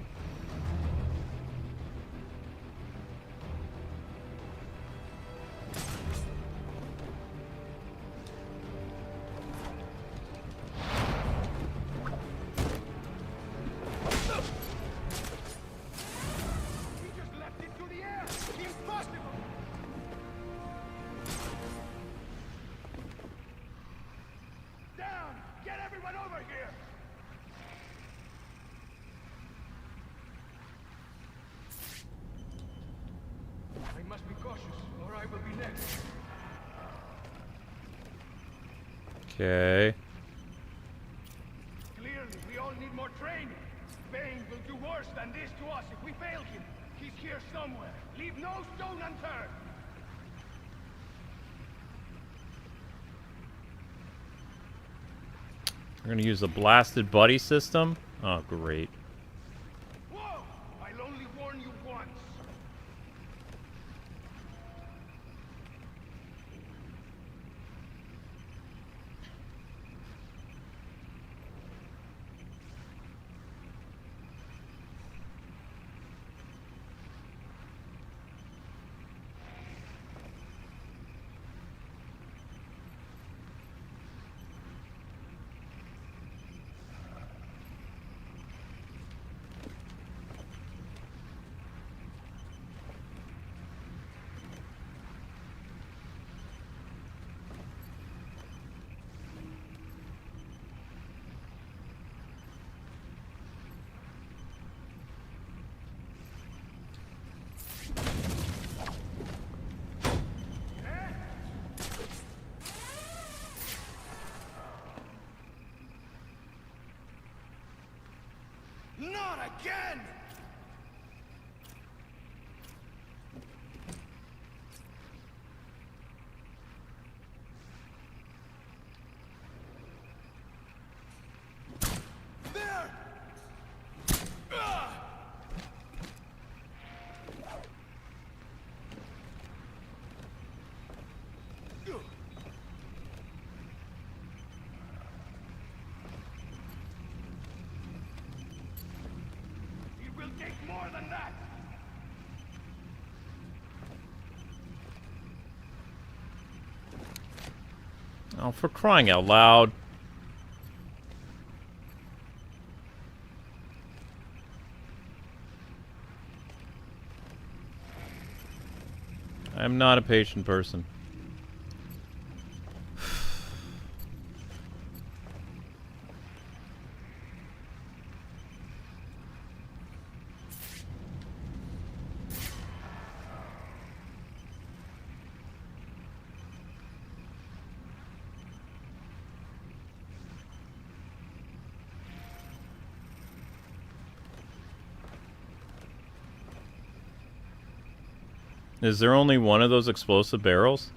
He just left it to the air. Impossible. Down. Get everyone over here. I must be cautious, or I will be next. Okay. Clearly, we all need more training. Bane will do worse than this to us if we fail him. He's here somewhere. Leave no stone unturned. We're gonna use the blasted buddy system? Oh, great. Whoa! I'll only warn you once. Not again! There! It will take more than that! Oh, for crying out loud. I'm not a patient person. Is there only one of those explosive barrels?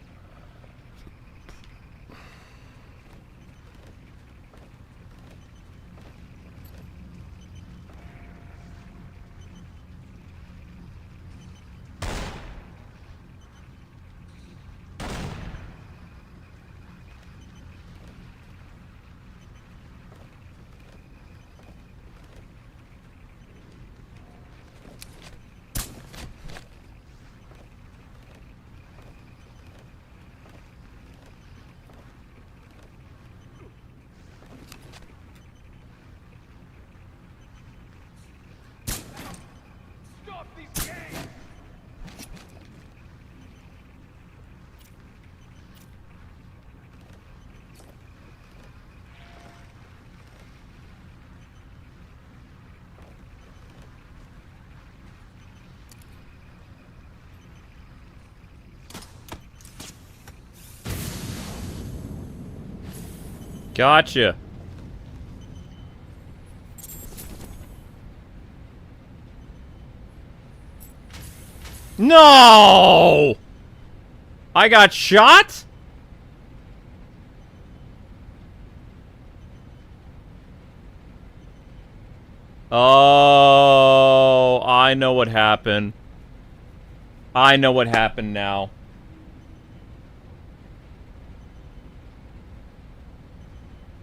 Stop these gangs! Gotcha. No! I got shot? Oh, I know what happened. I know what happened now.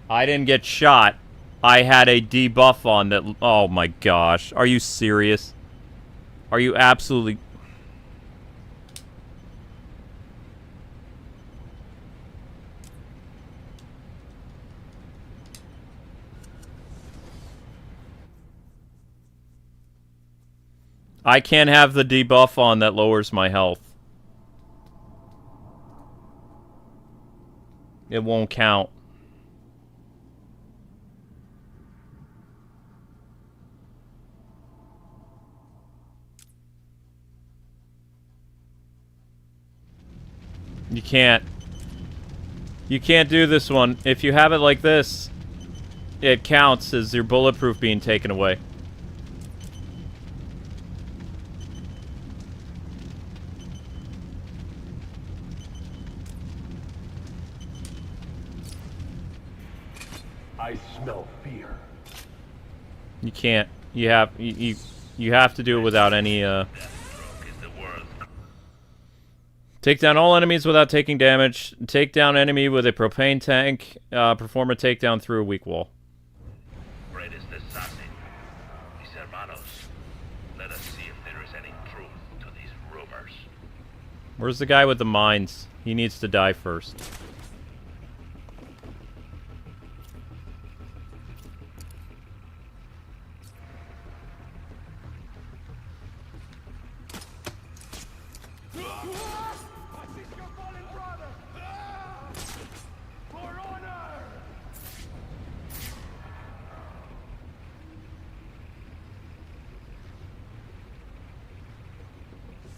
I didn't get shot. I had a debuff on that. Oh my gosh. Are you serious? Are you absolutely... I can't have the debuff on that lowers my health. It won't count. You can't. You can't do this one. If you have it like this, it counts as your bulletproof being taken away. I smell fear. You can't. You have to do it without any Deathstroke is the world's take down all enemies without taking damage. Take down enemy with a propane tank. Perform a takedown through a weak wall. greatest assassin. Mis hermanos, let us see if there is any truth to these rumors. Where's the guy with the mines? He needs to die first.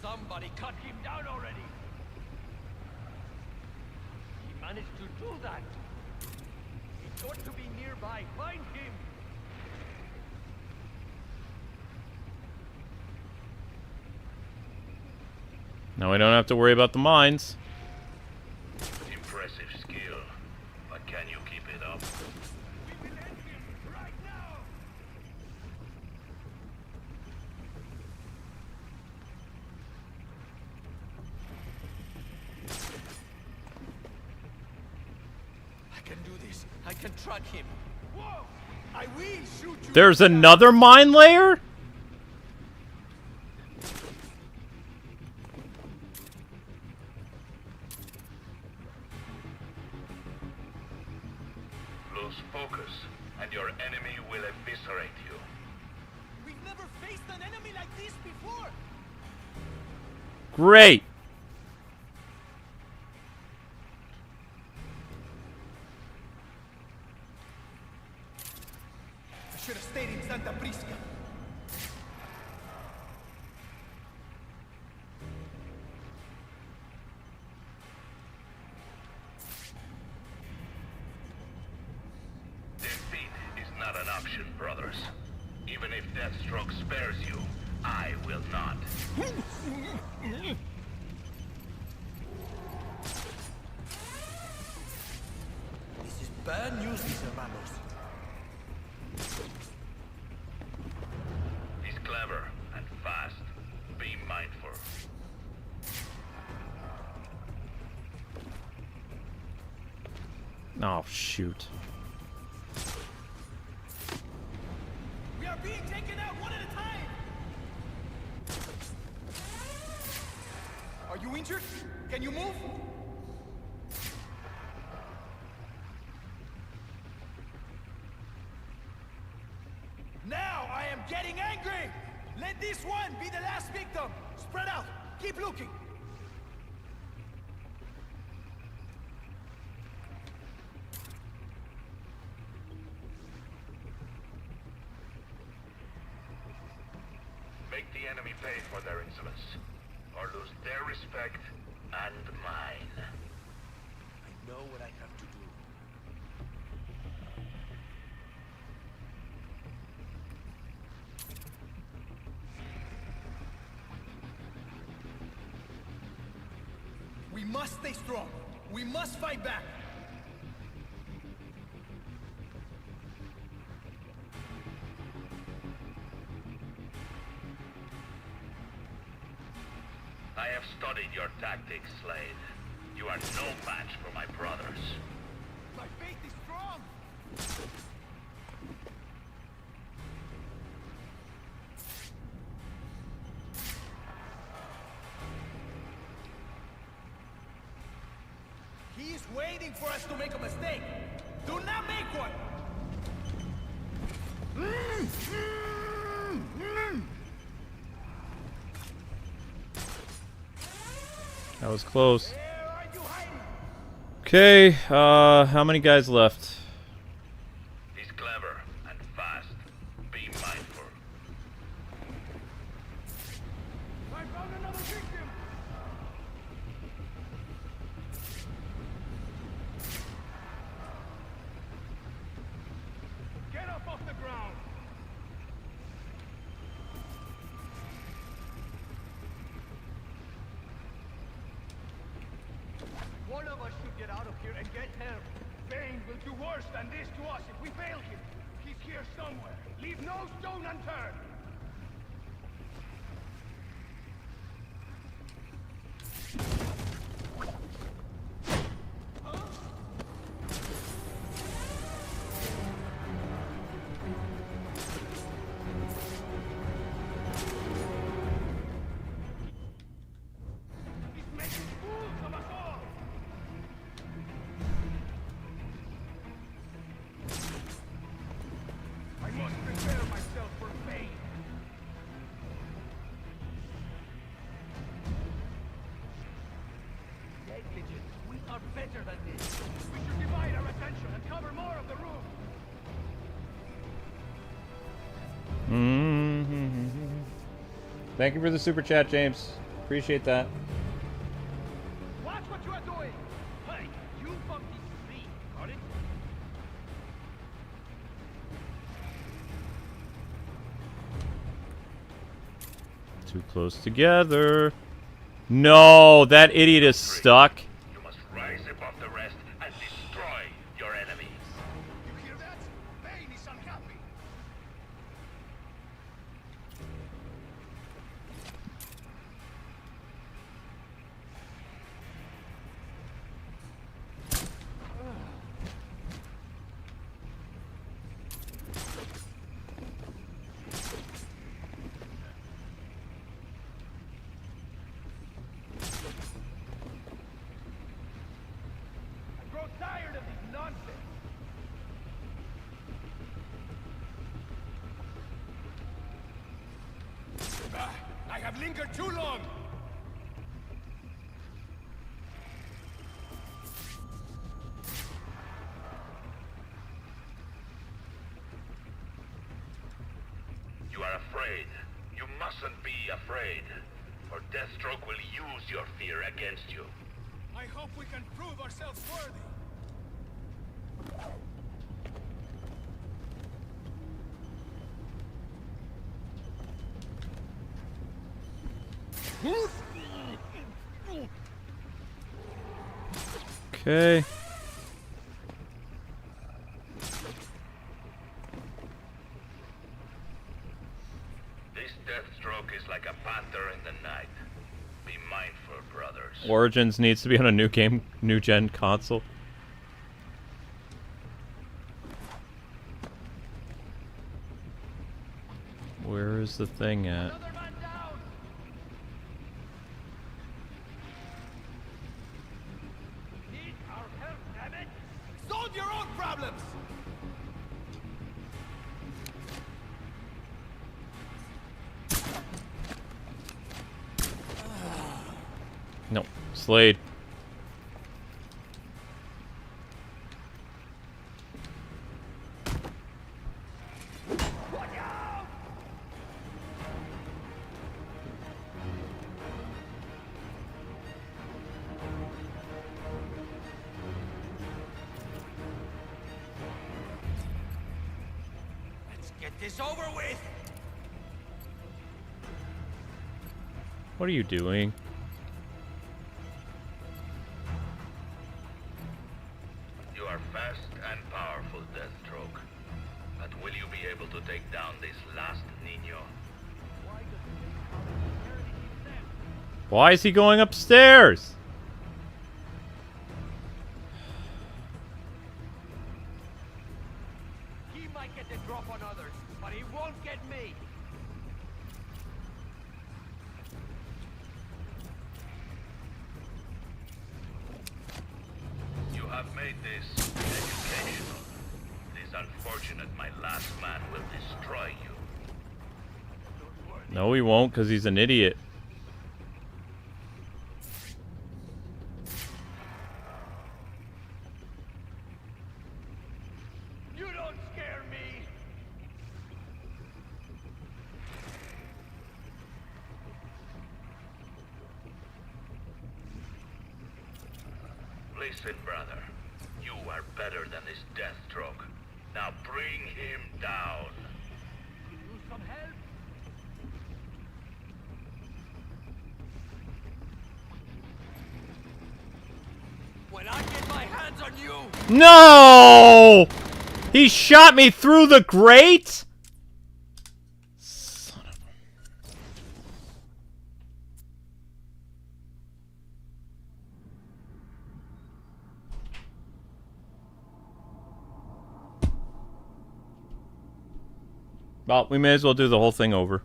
Somebody cut him down already! He managed to do that! He's got to be nearby. Find him! Now we don't have to worry about the mines. Impressive skill, but can you keep it up? We will end him right now! I can do this. I can track him. Whoa! I will shoot you. There's another mine layer? Lose focus, and your enemy will eviscerate you. We've never faced an enemy like this before. Great. Santa Prisca. Defeat is not an option, brothers. Even if Deathstroke spares you, I will not. This is bad news, mis hermanos. He's clever and fast. Be mindful. Oh, shoot. We are being taken out one at a time! Are you injured? Can you move? Now I am getting angry! Let this one be the last victim! Spread out! Keep looking! Make the enemy pay for their insolence, or lose their respect and mine. I know what I have to do. We must stay strong. We must fight back. I have studied your tactics, Slade. You are no match for my brothers. My faith is strong. He is waiting for us to make a mistake. Do not make one. That was close. Where are you hiding? Okay, how many guys left? He's clever and fast. Be mindful. I found another victim. Get up off the ground. One of us should get out of here and get help. Bane will do worse than this to us if we fail him. He's here somewhere. Leave no stone unturned. He's making fools of us all. I must prepare myself for Bane. Negligent. We are better than this. We should divide our attention and cover more of the room. Thank you for the super chat, James. Appreciate that. Watch what you are doing. Hey, you bumped into me. Got it? Too close together. No, that idiot is stuck. You must rise above the rest and destroy your enemies. You hear that? Bane is unhappy. I grow tired of this nonsense. I have lingered too long. afraid. You mustn't be afraid. Or Deathstroke will use your fear against you. I hope we can prove ourselves worthy. Okay. This Deathstroke is like a panther in the night. Be mindful, brothers. Origins needs to be on a new gen console. Where is the thing at? Another man down. Need our help, damn it! Solve your own problems. No. Slade. Let's get this over with. What are you doing? You are fast and powerful, Deathstroke. But will you be able to take down this last Nino? Why is he going upstairs? He might get the drop on others, but he won't get me. You have made this educational. It is unfortunate my last man will destroy you. No, he won't, because he's an idiot. You don't scare me. Listen, brother. You are better than this Deathstroke. Now bring him down. Use some help. When I get my hands on you, No! He shot me through the grate? Son of a... Well, we may as well do the whole thing over.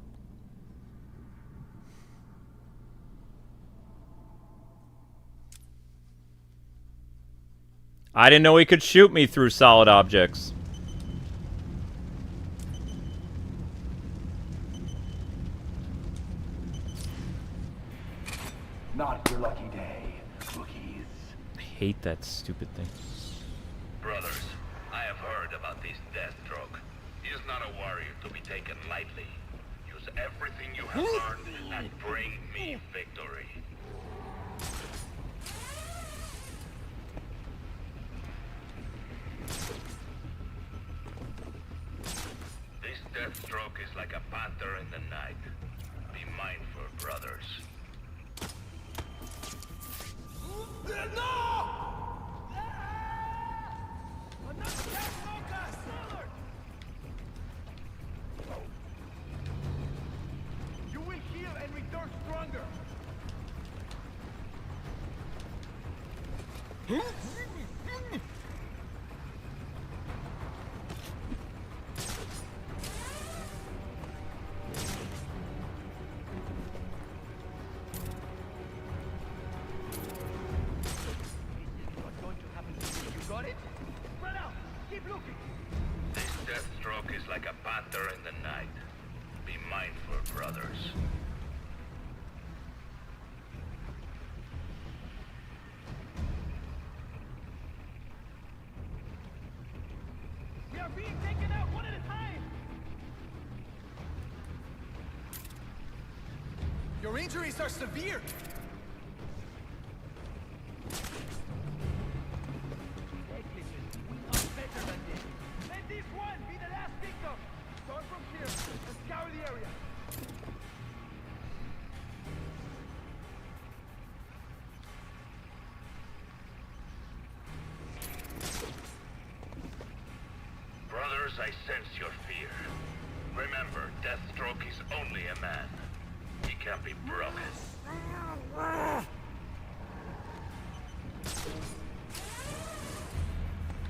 I didn't know he could shoot me through solid objects. Not your lucky day, rookies. I hate that stupid thing. Brothers, I have heard about this Deathstroke. He is not a warrior to be taken lightly. Use everything you have learned and bring me victory. This Deathstroke is like a panther in the night. Be mindful, brothers. you will heal and return stronger. What's going to happen to you? You got it? Spread out. Keep looking. This Deathstroke is like a panther in the night. Be mindful, brothers. Your injuries are severe. We are better than this. Let this one be the last victim. Start from here and scour the area. Brothers, I sense your fear. Remember, Deathstroke is only a man. He can't be broken.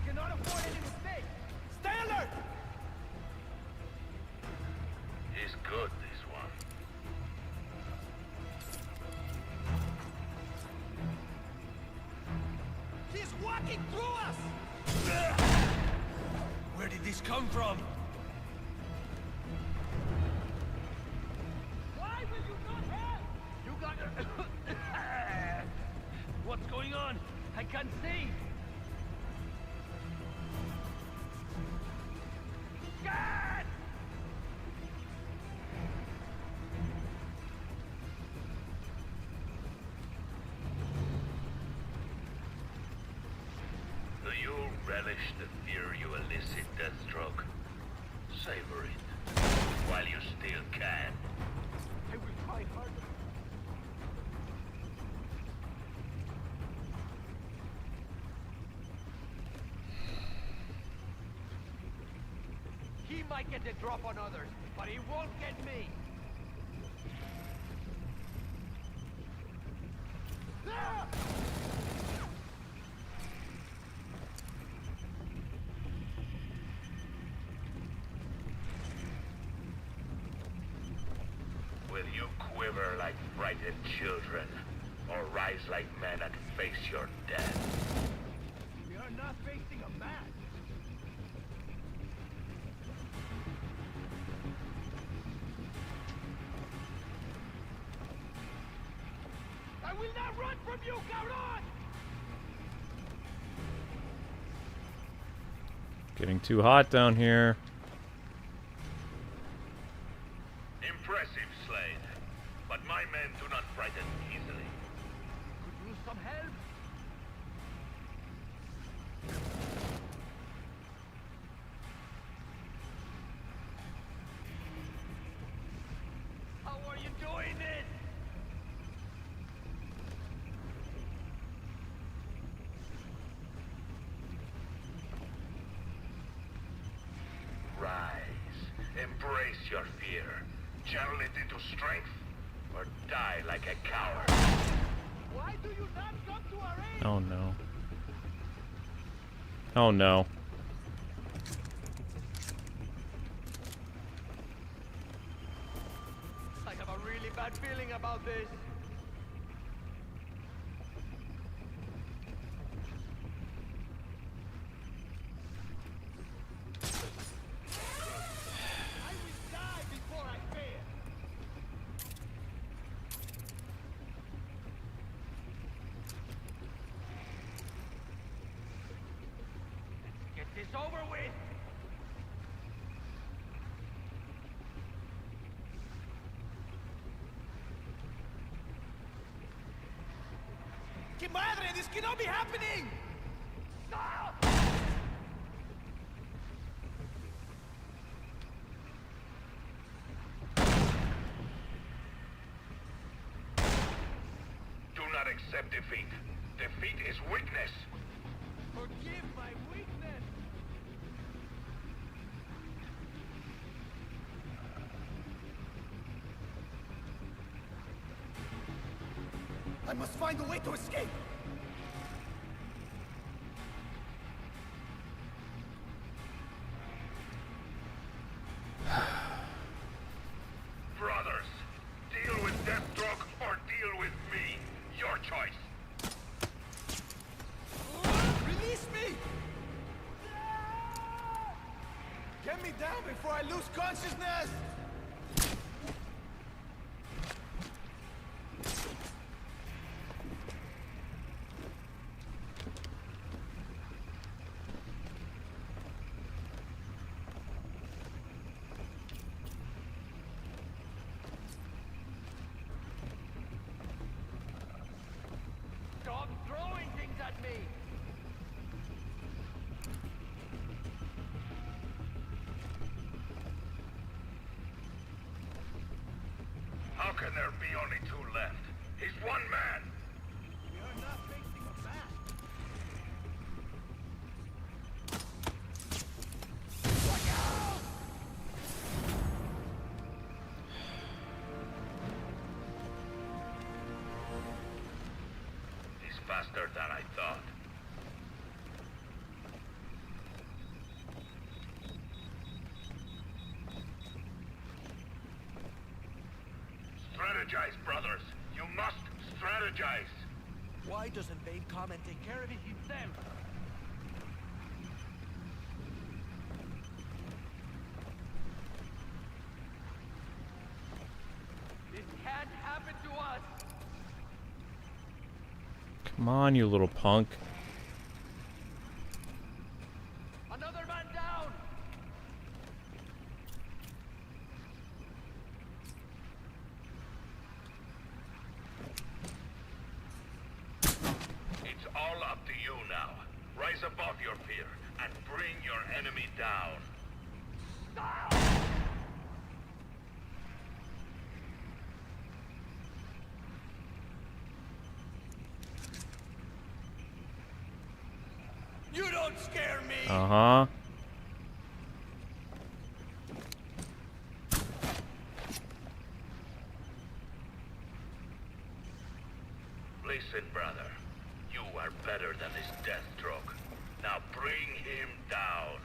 Cannot afford any mistakes. Stay alert! He's good, this one. He's walking through us! Where did this come from? Why will you not help? You got... What's going on? I can't see. God! Do you relish the fear you elicit, Deathstroke? Savor it, while you still can. I will try harder. He might get the drop on others, but he won't get me. Ah! Will you quiver like frightened children, or rise like men and face your death? We are not facing a match. I will not run from you, Cabron! Getting too hot down here. Impressive, Slade. But my men do not frighten easily. Could use some help. How are you doing this? Rise. Embrace your fear. Channel it into strength, or die like a coward. Why do you not come to our aid? Oh no. Oh no. I have a really bad feeling about this. I will die before I fail. Let's get this over with. ¡Qué madre! This cannot be happening! Stop! Do not accept defeat. Defeat is weakness. Forgive my weakness! I must find a way to escape! Brothers, deal with Deathstroke or deal with me. Your choice. Release me! Get me down before I lose consciousness! there be only two left? He's one man. We are not facing a bat. He's faster than I thought. Strategize, brothers. You must strategize. Why doesn't Bane come and take care of it himself? This can't happen to us. Come on, you little punk. Another man down. It's all up to you now. Rise above your fear and bring your enemy down. You don't scare me. Uh-huh. Listen, brother. You are better than this Deathstroke. Now bring him down.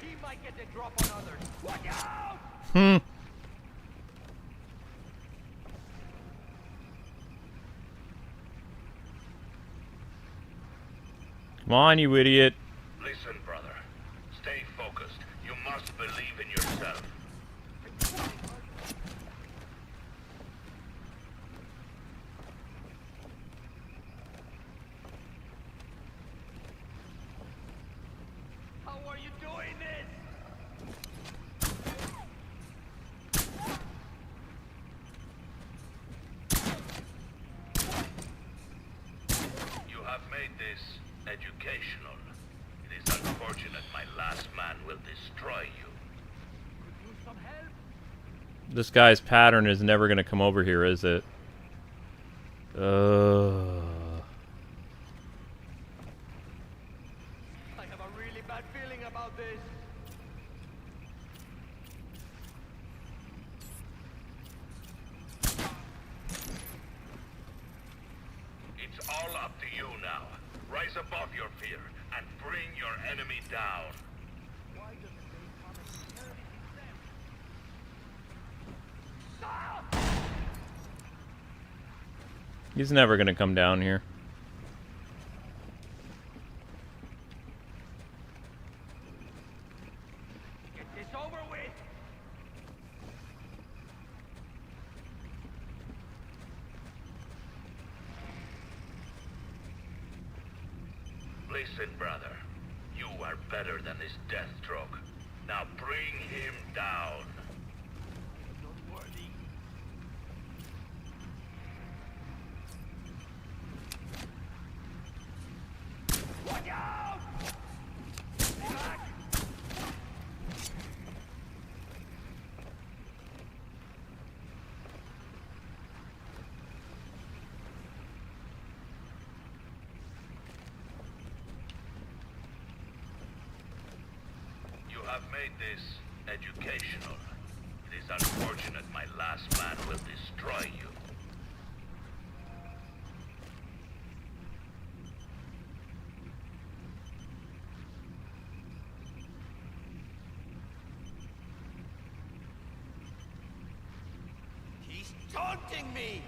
He might get the drop on others. Watch out! Hmm. Come on, you idiot. Listen, brother. Stay focused. You must believe in yourself. How are you doing this? You have made this educational. It is unfortunate my last man will destroy you. Use some help. This guy's pattern is never going to come over here, is it? I have a really bad feeling about this. It's all up to you now. Rise above your fear and bring your enemy down. Why doesn't Bane come and take care of it himself? He's never going to come down here. Get this over with. Listen, brother. You are better than this Deathstroke. Now bring him down. Not worthy. Watch out! Back! You have made this educational. It is unfortunate my last man will destroy you. He's taunting me!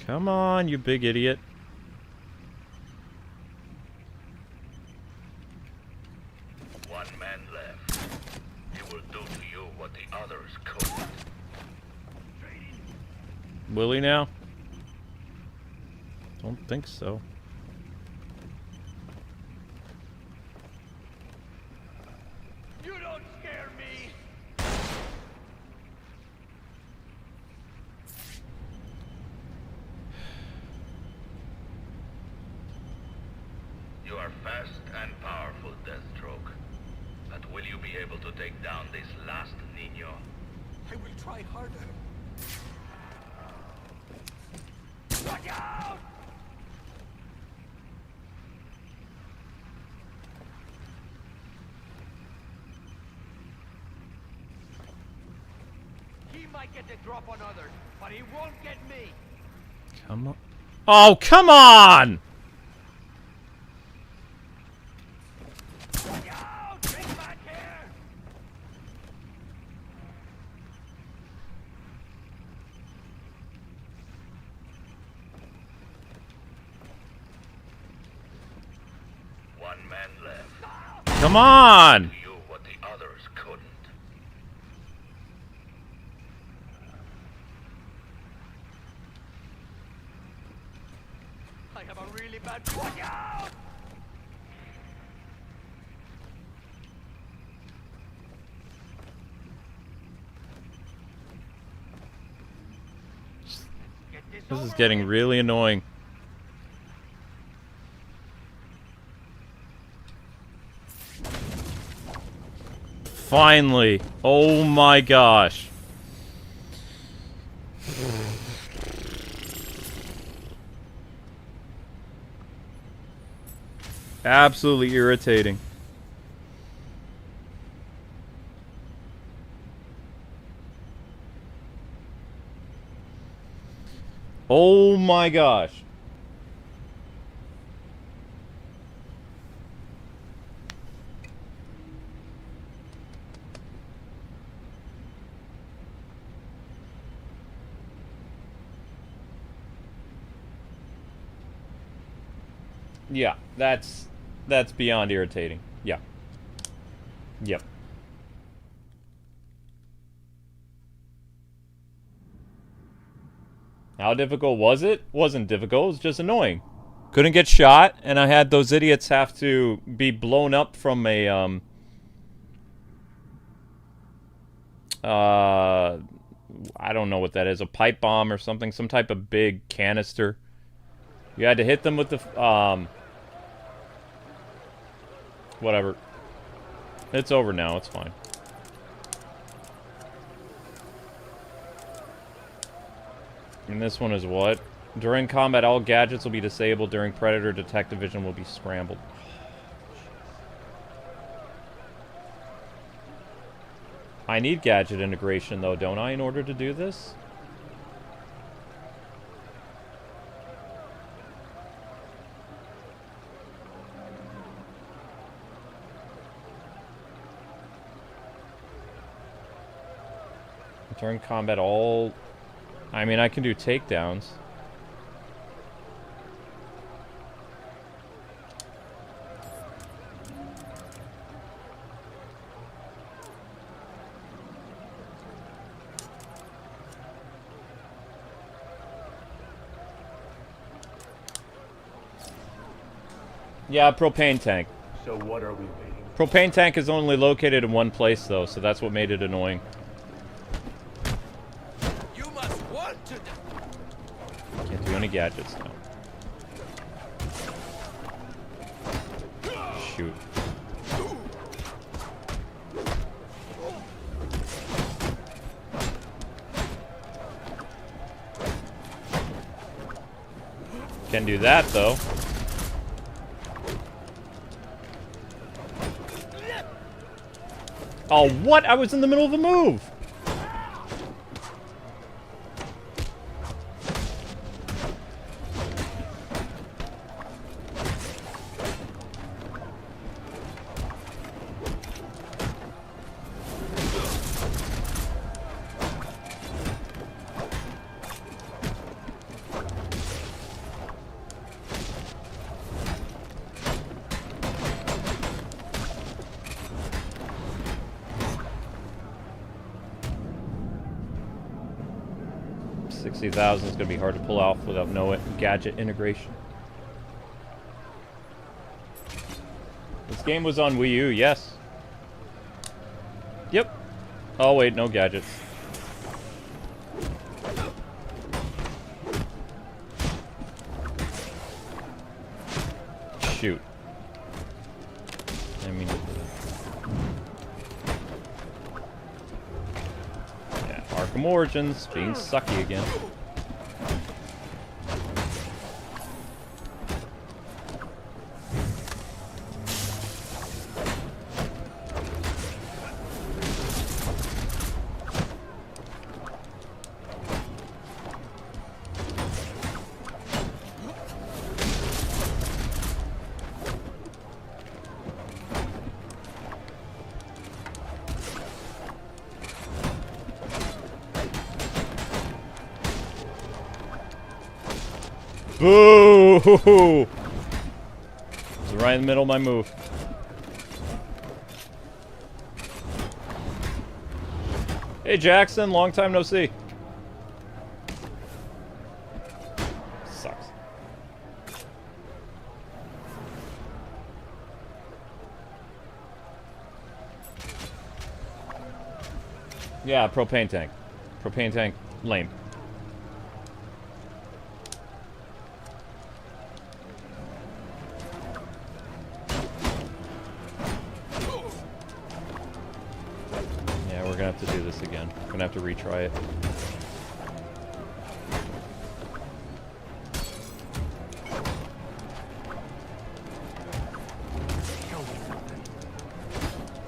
Come on, you big idiot. One man left. He will do to you what the others couldn't. Will he now? Don't think so. You don't scare me! You are fast and powerful, Deathstroke. But will you be able to take down this last Niño? I will try harder. Watch out! He might get the drop on others, but he won't get me. Come on. Oh, come on! Watch out! Bring back here! One man left. Come on! Do you what the others couldn't. I have a really bad... Watch out! Get This is over getting with. really annoying. Finally! Oh my gosh. Absolutely irritating. Oh my gosh. Yeah, that's beyond irritating. Yeah. Yep. How difficult was it? Wasn't difficult, it was just annoying. Couldn't get shot, and I had those idiots have to be blown up from a, I don't know what that is, a pipe bomb or something, some type of big canister. You had to hit them with the, whatever. It's over now, it's fine. And this one is what? During combat, all gadgets will be disabled. During Predator, detective vision will be scrambled. I need gadget integration, though, don't I, in order to do this? During combat, all... I mean, I can do takedowns. Yeah, propane tank. So what are we waiting? Propane tank is only located in one place, though, so that's what made it annoying. You must want to... Can't do any gadgets now. Shoot. Can do that, though. Oh, what? I was in the middle of a move! $60,000 is going to be hard to pull off without no gadget integration. This game was on Wii U, yes. Yep. Oh, wait, no gadgets. Shoot. I mean... Yeah, Arkham Origins being sucky again. Boo! It's right in the middle of my move. Hey Jackson, long time no see. Sucks. Yeah, propane tank. Propane tank, lame. We're gonna have to do this again. We're gonna have to retry it.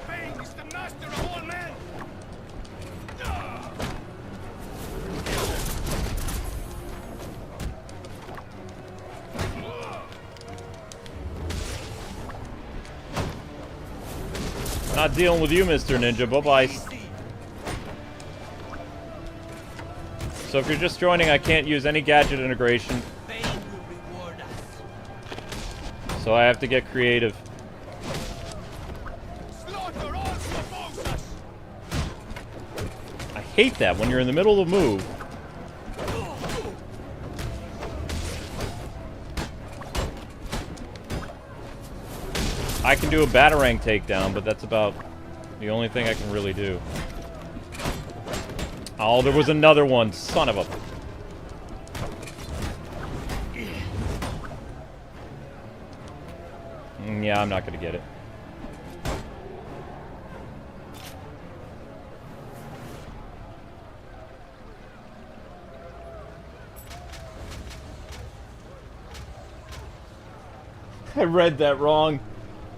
Bane is the master of all men. Not dealing with you, Mr. Ninja. Bye-bye. So if you're just joining, I can't use any gadget integration. So I have to get creative. I hate that when you're in the middle of a move. I can do a Batarang takedown, but that's about the only thing I can really do. Oh, there was another one. Son of a... Yeah, I'm not gonna get it. I read that wrong.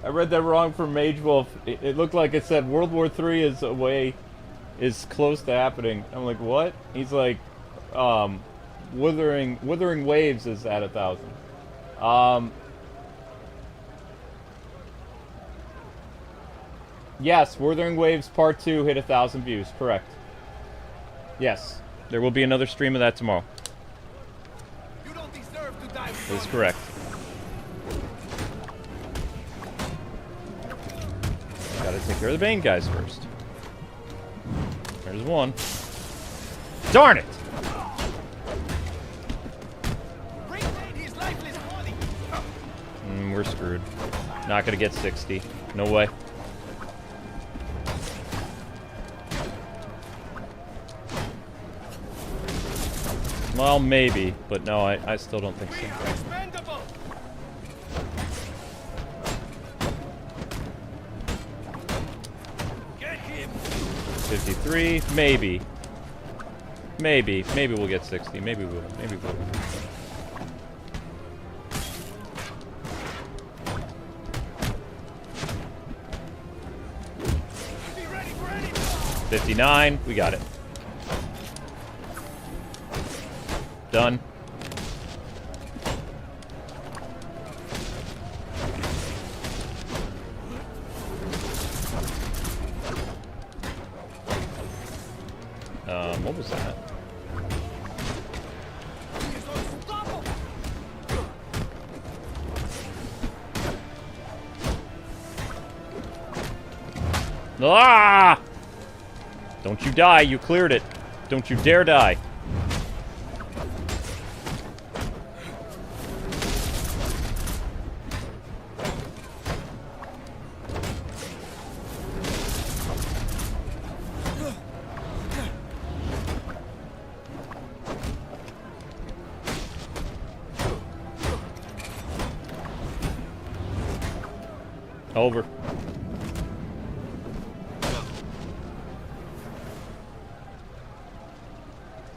I read that wrong from Mage Wolf. It looked like it said World War III is away. Is close to happening. I'm like, what? He's like, Wuthering Waves is at 1,000. Yes, Wuthering Waves Part 2 hit 1,000 views, correct. Yes, there will be another stream of that tomorrow. You don't deserve to die. That is correct. Gotta take care of the Bane guys first. There's one. Darn it! We're screwed. Not gonna get 60. No way. Well, maybe, but no, I still don't think so. 53, maybe. Maybe we'll get 60. Maybe we'll. Maybe we'll. Be ready for anything. 59, we got it. Done. What was that? Ah! Don't you die, you cleared it. Don't you dare die. Over.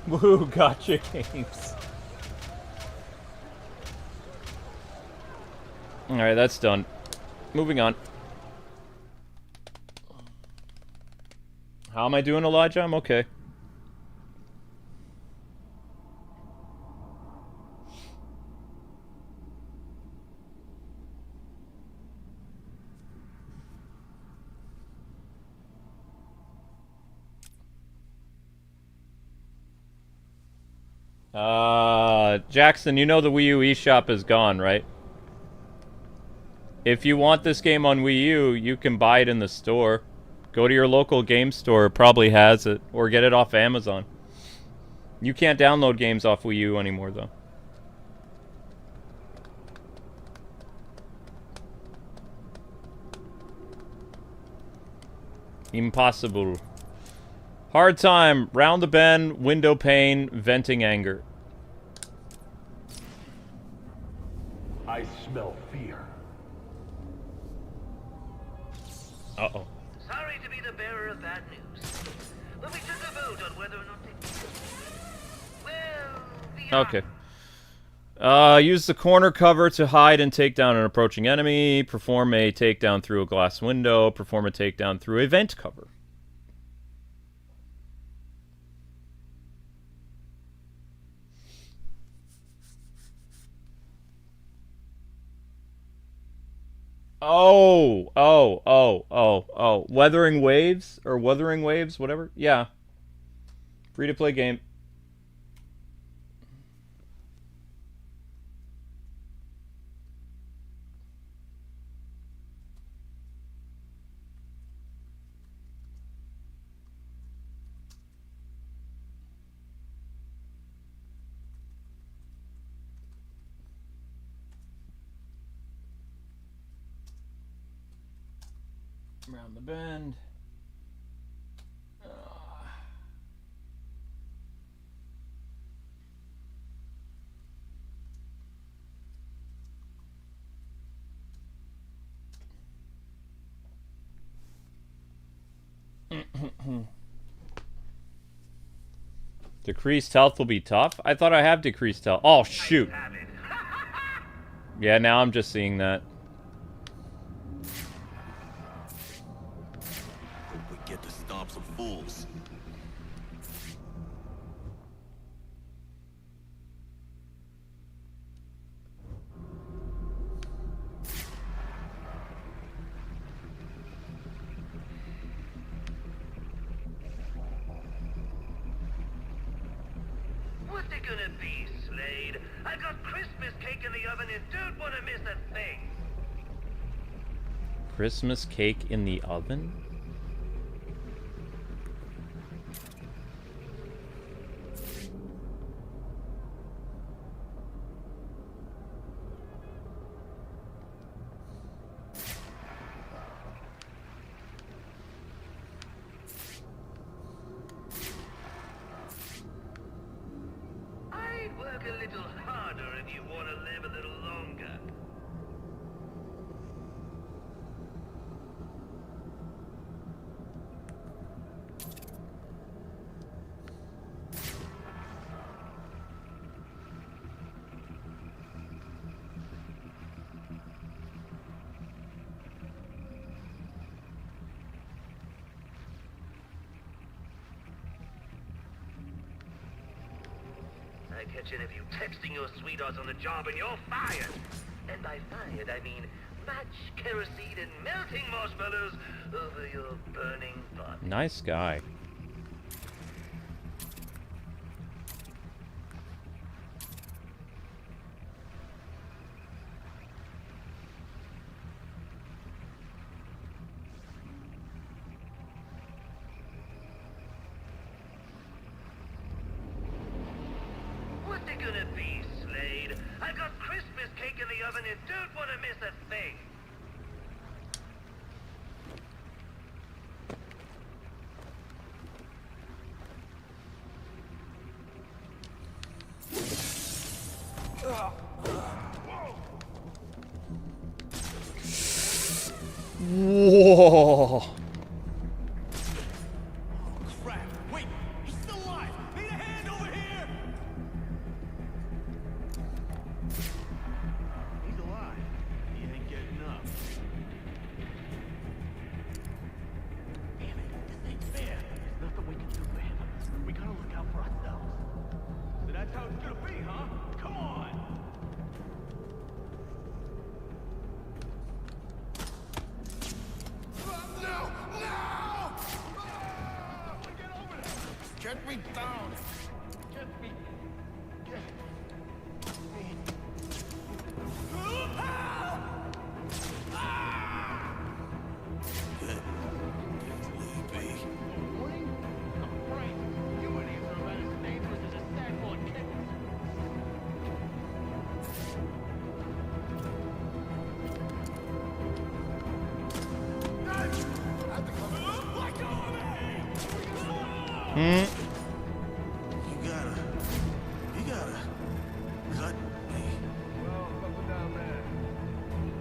Woo, gotcha games. Alright, that's done. Moving on. How am I doing, Elijah? I'm okay. Jackson, you know the Wii U eShop is gone, right? If you want this game on Wii U, you can buy it in the store. Go to your local game store, it probably has it. Or get it off Amazon. You can't download games off Wii U anymore, though. Impossible. Hard time. Round the bend. Window pane. Venting anger. I smell fear. Uh-oh. Sorry to be the bearer of bad news, but we took a vote on whether or not to... Well, the... Okay. Use the corner cover to hide and take down an approaching enemy. Perform a takedown through a glass window. Perform a takedown through a vent cover. Oh. Weathering Waves? Or Wuthering Waves, whatever? Yeah. Free-to-play game. Around the bend. Decreased health will be tough? I thought I have decreased health. Oh, shoot. Yeah, now I'm just seeing that. We get to stop some fools. What's it gonna be, Slade? I got Christmas cake in the oven and don't want to miss a thing. Christmas cake in the oven? I'd work a little harder if you want to live a little longer. I catch any of you texting your sweethearts on the job and you're fired. And by fired, I mean match kerosene and melting marshmallows over your burning body. Nice guy. What's it gonna be, Slade? I got Christmas cake in the oven and don't want to miss a thing. Whoa. Crap! Wait! He's still alive! Need a hand over here! He's alive. He ain't getting up. Damn it, this ain't fair. There's nothing we can do for him. We gotta look out for ourselves. So that's how it's gonna be, huh? Come on! No! No! Get over there! Get me down! Get me. Get me. Leave me. Warning? I'm afraid you idiots are about as dangerous as a sack full of kittens. Hmm. You gotta cut me. Well, something down there.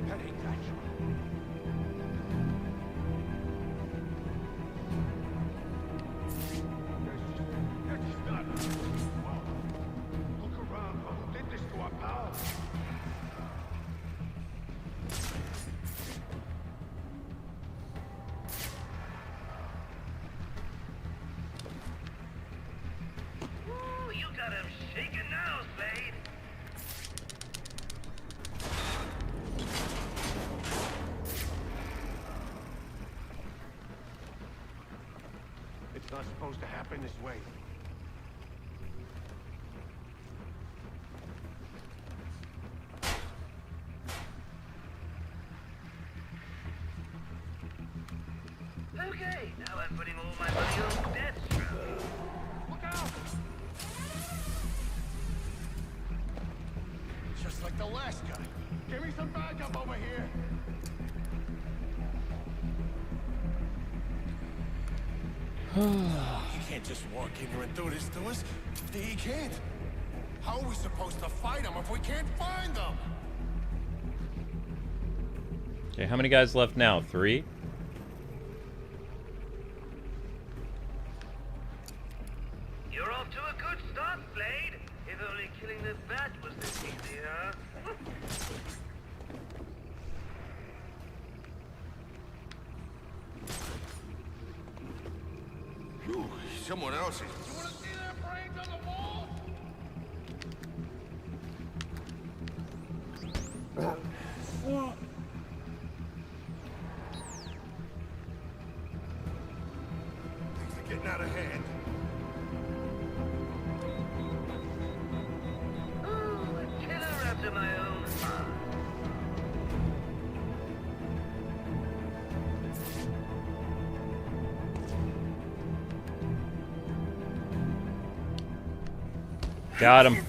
That ain't natural. That's just not. Well, look around. Who did this to our pal? Ooh, you got him shaking now, Slade. It's not supposed to happen this way. Okay, now I'm putting all my money on Deathstroke. Look out! Just like the last guy. Give me some backup over here. You can't just walk in here and do this to us. He can't. How are we supposed to fight him if we can't find them? Okay, how many guys left now? 3? You're off to a good start, Slade. If only killing the bat was this easy, huh? Phew, someone else is. You wanna see their brains on the wall? Things are getting out of hand. Ooh, a killer after my own heart. Got him.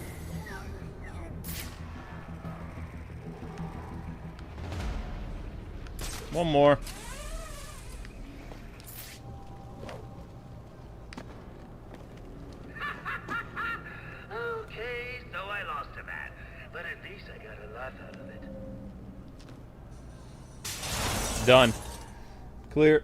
One more. Okay, so I lost a bat, but at least I got a laugh out of it. Done. Clear.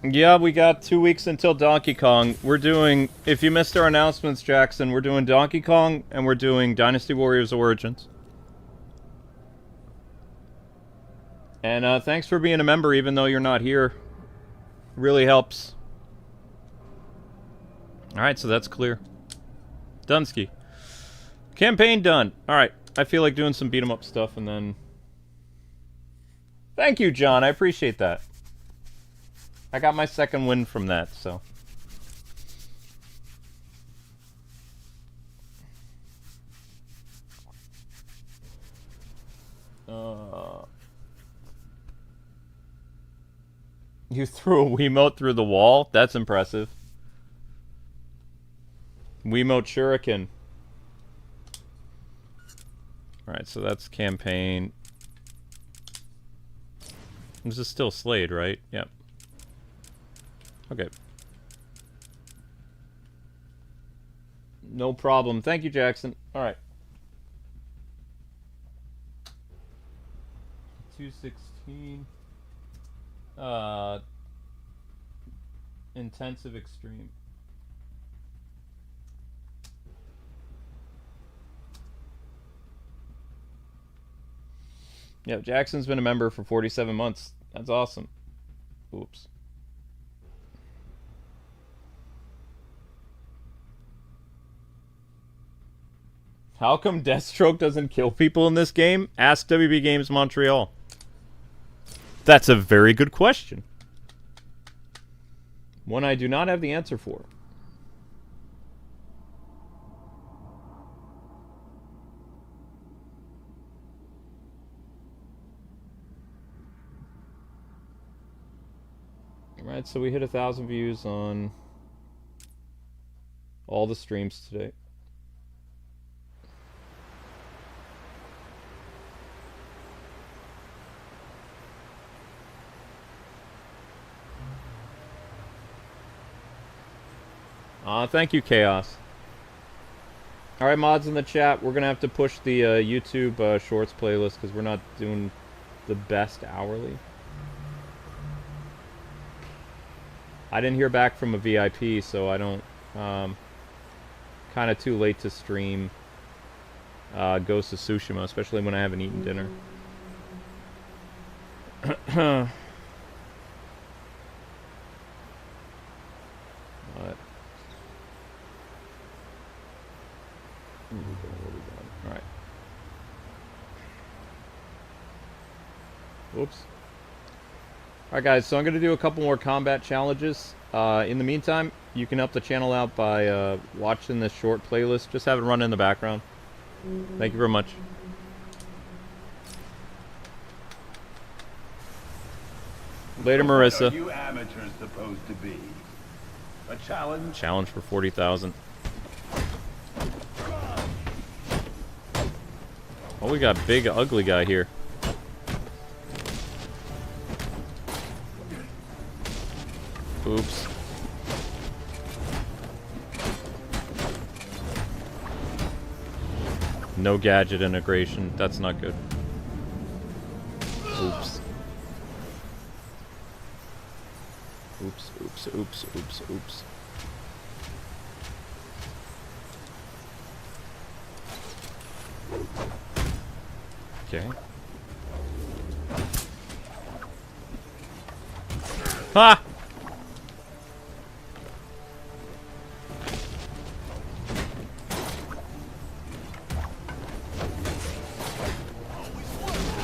Yeah, we got 2 weeks until Donkey Kong. We're doing, if you missed our announcements, Jackson, we're doing Donkey Kong and we're doing Dynasty Warriors Origins. And thanks for being a member even though you're not here. Really helps. Alright, so that's clear. Dunsky. Campaign done. Alright, I feel like doing some beat 'em up stuff and then... Thank you, John, I appreciate that. I got my second win from that, so... You threw a Wiimote through the wall? That's impressive. Wiimote Shuriken. Alright, so that's campaign. This is still Slade, right? Yep. Okay. No problem. Thank you, Jackson. Alright. 216. Intensive extreme. Yeah, Jackson's been a member for 47 months. That's awesome. Oops. How come Deathstroke doesn't kill people in this game? Ask WB Games Montreal. That's a very good question. One I do not have the answer for. Alright, so we hit 1,000 views on all the streams today. Thank you, Chaos. Alright, mods in the chat, we're gonna have to push the YouTube Shorts playlist because we're not doing the best hourly. I didn't hear back from a VIP, so I don't... kind of too late to stream Ghost of Tsushima, especially when I haven't eaten dinner. What? What are we doing? Alright. Whoops. Alright guys, so I'm going to do a couple more combat challenges. In the meantime, you can help the channel out by watching this short playlist. Just have it run in the background. Thank you very much. Later, Marissa. What are you amateurs supposed to be? A challenge? Challenge for 40,000. Oh, we got big ugly guy here. Oops. No gadget integration. That's not good. Oops. Oops, oops, oops, oops, oops. Okay. Ha!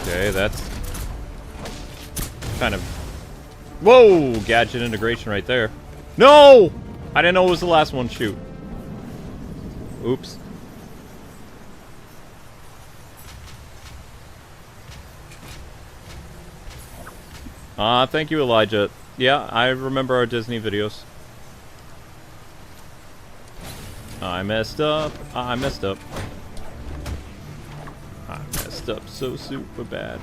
Okay, that's kind of... Whoa! Gadget integration right there. No! I didn't know it was the last one. Shoot. Oops. Thank you, Elijah. Yeah, I remember our Disney videos. I messed up. I messed up. I messed up so super bad.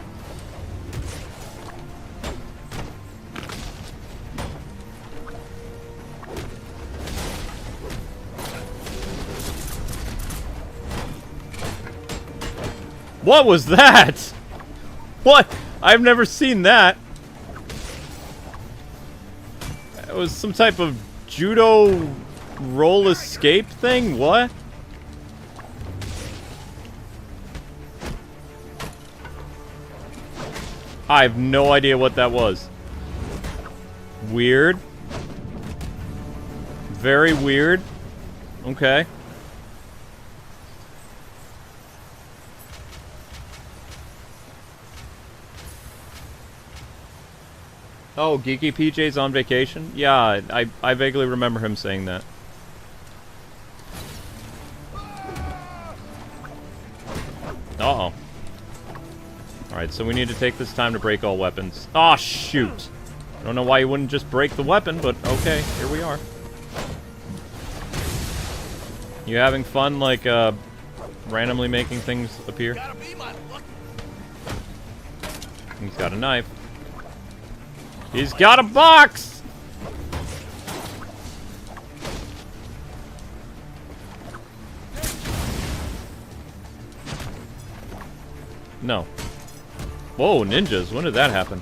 What was that? What? I've never seen that. It was some type of judo roll escape thing? What? I have no idea what that was. Weird. Very weird. Okay. Oh, Geeky PJ's on vacation? Yeah, I vaguely remember him saying that. Uh-oh. Alright, so we need to take this time to break all weapons. Aw, shoot! I don't know why you wouldn't just break the weapon, but okay, here we are. You having fun, like, randomly making things appear? He's got a knife. He's got a box! No. Whoa, ninjas. When did that happen?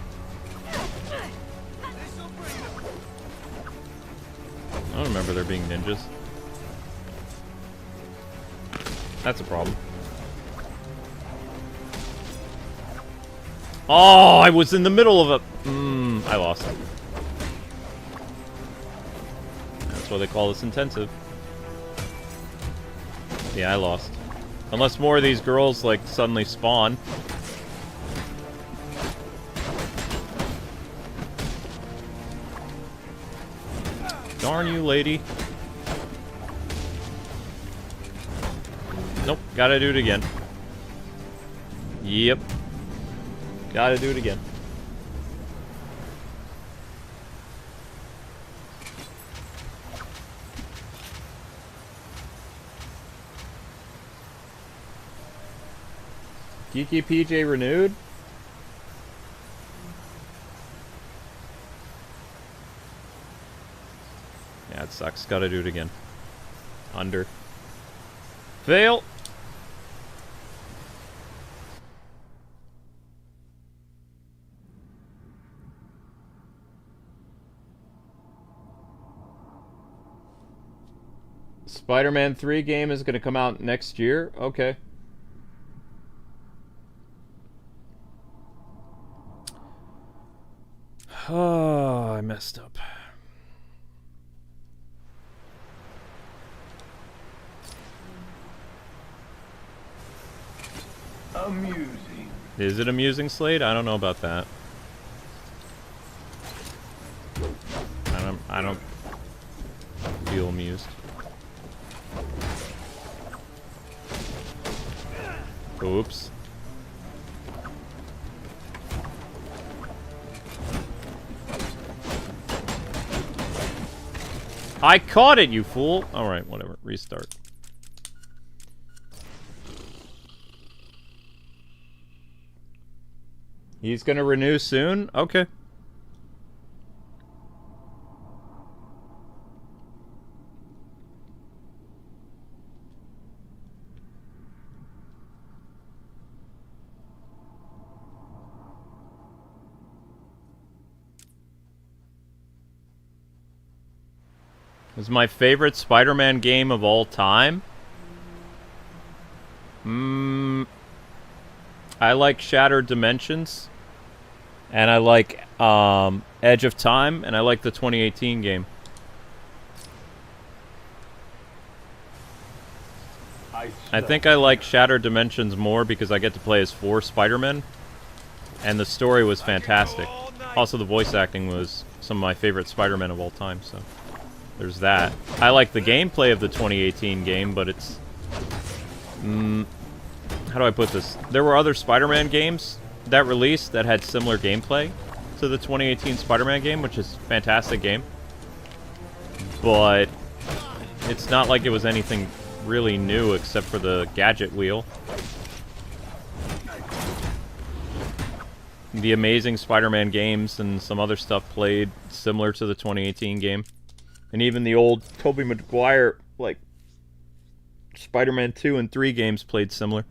I don't remember there being ninjas. That's a problem. Oh, I was in the middle of a... I lost. That's why they call this intensive. Yeah, I lost. Unless more of these girls, like, suddenly spawn. Darn you, lady. Nope, gotta do it again. Yep. Gotta do it again. Geeky PJ renewed? Yeah, it sucks. Gotta do it again. Under. Fail! Spider-Man 3 game is gonna come out next year? Okay. Oh, I messed up. Amusing. Is it amusing, Slade? I don't know about that. I don't feel amused. Oops. I caught it, you fool! Alright, whatever. Restart. He's gonna renew soon? Okay. Is my favorite Spider-Man game of all time? I like Shattered Dimensions. And I like Edge of Time, and I like the 2018 game. I think I like Shattered Dimensions more because I get to play as 4 Spider-Men. And the story was fantastic. Also, the voice acting was some of my favorite Spider-Men of all time, so... There's that. I like the gameplay of the 2018 game, but it's... how do I put this? There were other Spider-Man games that released that had similar gameplay to the 2018 Spider-Man game, which is a fantastic game. But it's not like it was anything really new except for the gadget wheel. The Amazing Spider-Man games and some other stuff played similar to the 2018 game. And even the old Tobey Maguire, like, Spider-Man 2 and 3 games played similar.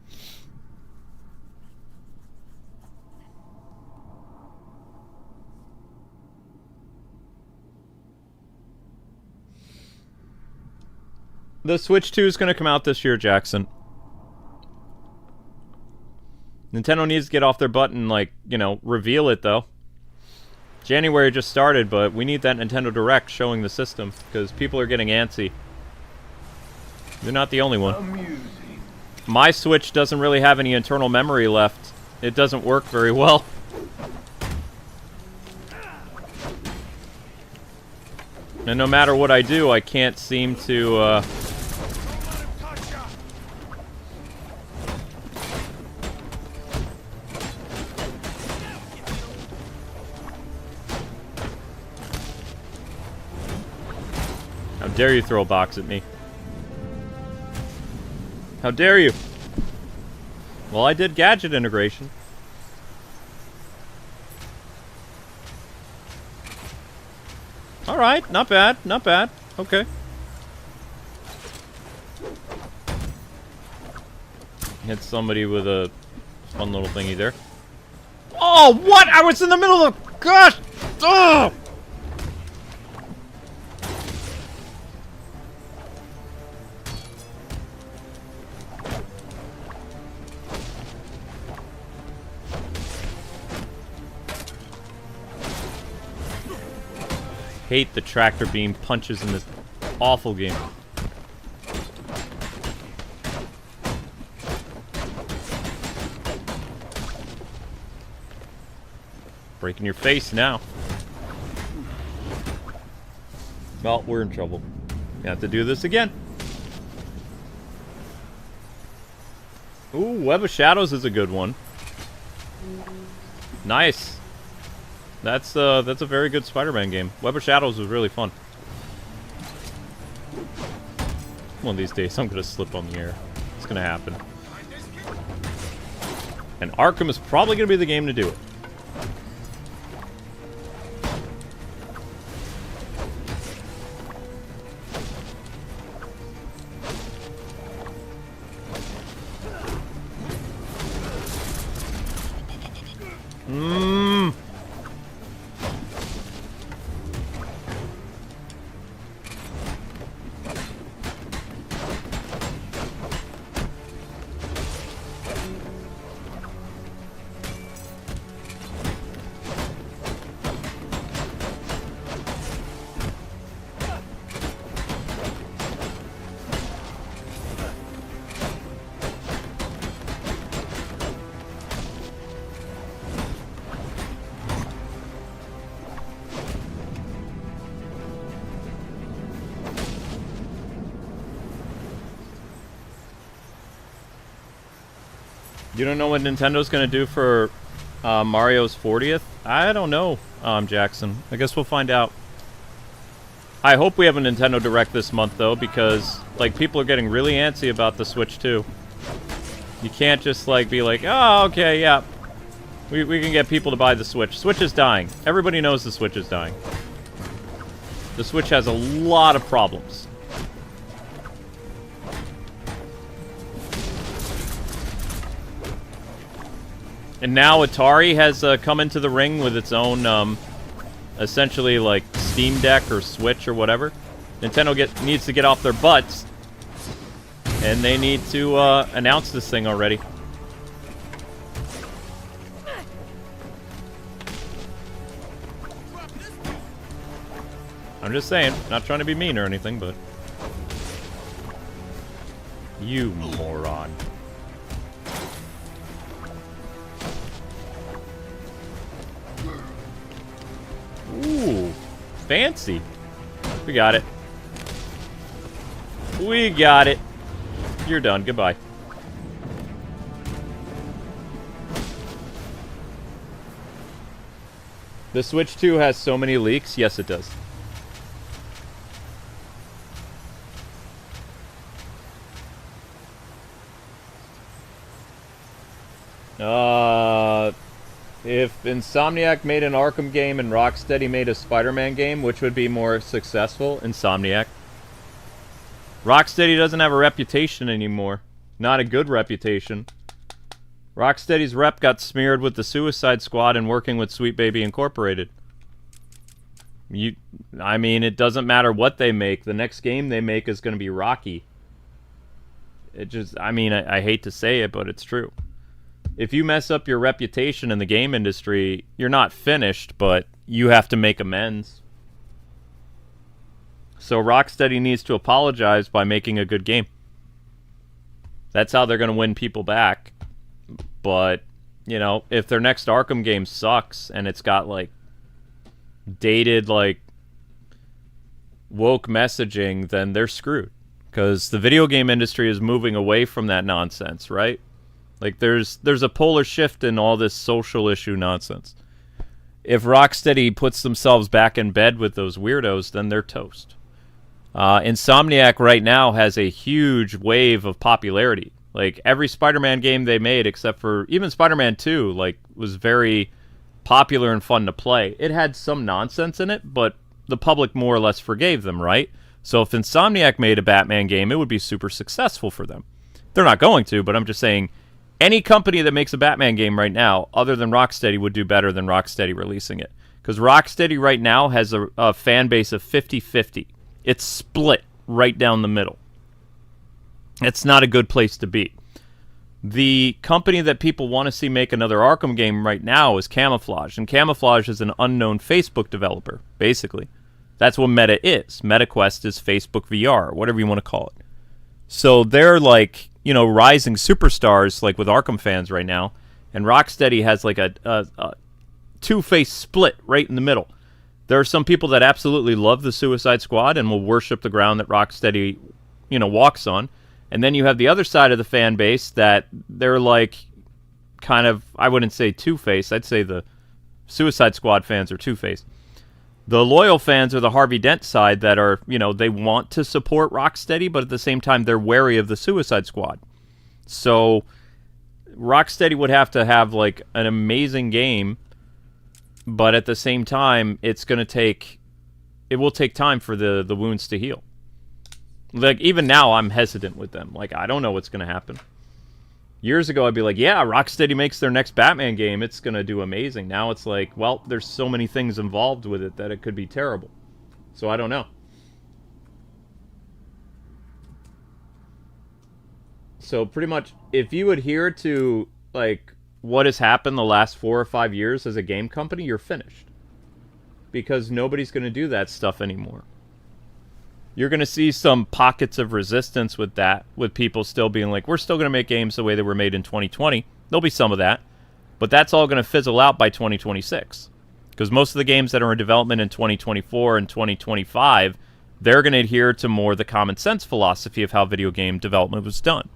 The Switch 2 is going to come out this year, Jackson. Nintendo needs to get off their butt and, like, you know, reveal it, though. January just started, but we need that Nintendo Direct showing the system, because people are getting antsy. You're not the only one. Amusing. My Switch doesn't really have any internal memory left. It doesn't work very well. And no matter what I do, I can't seem to, How dare you throw a box at me? How dare you? Well, I did gadget integration. Alright, not bad, not bad. Okay. Hit somebody with a Fun little thingy there. Oh, what? I was in the middle of... Gosh! Oh! Hate the tractor beam punches in this awful game. Breaking your face now. Well, we're in trouble. We have to do this again. Ooh, Web of Shadows is a good one. Nice. That's a very good Spider-Man game. Web of Shadows was really fun. One of these days, I'm gonna slip on the air. It's gonna happen. And Arkham is probably gonna be the game to do it. You don't know what Nintendo's gonna do for Mario's 40th? I don't know, Jackson. I guess we'll find out. I hope we have a Nintendo Direct this month, though, because, like, people are getting really antsy about the Switch 2. You can't just, like, be like, oh, okay, yeah. We can get people to buy the Switch. Switch is dying. Everybody knows the Switch is dying. The Switch has a lot of problems. And now Atari has come into the ring with its own, essentially, like, Steam Deck or Switch or whatever. Nintendo needs to get off their butts. And they need to announce this thing already. I'm just saying, not trying to be mean or anything, but... You moron. Ooh, fancy. We got it. We got it. You're done. Goodbye. The Switch 2 has so many leaks. Yes, it does. If Insomniac made an Arkham game and Rocksteady made a Spider-Man game, which would be more successful? Insomniac. Rocksteady doesn't have a reputation anymore. Not a good reputation. Rocksteady's rep got smeared with the Suicide Squad and working with Sweet Baby Incorporated. I mean, it doesn't matter what they make. The next game they make is going to be Rocky. It just, I mean, I hate to say it, but it's true. If you mess up your reputation in the game industry, you're not finished, but you have to make amends. So Rocksteady needs to apologize by making a good game. That's how they're going to win people back. But, you know, if their next Arkham game sucks and it's got, like, dated, like, woke messaging, then they're screwed. Because the video game industry is moving away from that nonsense, right? Like, there's a polar shift in all this social issue nonsense. If Rocksteady puts themselves back in bed with those weirdos, then they're toast. Insomniac right now has a huge wave of popularity. Like, every Spider-Man game they made, except for even Spider-Man 2, like, was very popular and fun to play. It had some nonsense in it, but the public more or less forgave them, right? So if Insomniac made a Batman game, it would be super successful for them. They're not going to, but I'm just saying, any company that makes a Batman game right now, other than Rocksteady, would do better than Rocksteady releasing it. Because Rocksteady right now has a fan base of 50-50. It's split right down the middle. It's not a good place to be. The company that people want to see make another Arkham game right now is Camouflage. And Camouflage is an unknown Facebook developer, basically. That's what Meta is. MetaQuest is Facebook VR, whatever you want to call it. So they're like, you know, rising superstars like with Arkham fans right now. And Rocksteady has like a two-faced split right in the middle. There are some people that absolutely love the Suicide Squad and will worship the ground that Rocksteady, you know, walks on. And then you have the other side of the fan base that they're like kind of, I wouldn't say two-faced. I'd say the Suicide Squad fans are two-faced. The loyal fans are the Harvey Dent side that are, you know, they want to support Rocksteady, but at the same time they're wary of the Suicide Squad. So Rocksteady would have to have like an amazing game, but at the same time it will take time for the wounds to heal. Like, even now, I'm hesitant with them. Like, I don't know what's going to happen. Years ago, I'd be like, yeah, Rocksteady makes their next Batman game. It's going to do amazing. Now it's like, well, there's so many things involved with it that it could be terrible. So I don't know. So pretty much, if you adhere to, like, what has happened the last 4 or 5 years as a game company, you're finished. Because nobody's going to do that stuff anymore. You're going to see some pockets of resistance with that, with people still being like, we're still going to make games the way they were made in 2020. There'll be some of that. But that's all going to fizzle out by 2026. Because most of the games that are in development in 2024 and 2025, they're going to adhere to more the common sense philosophy of how video game development was done.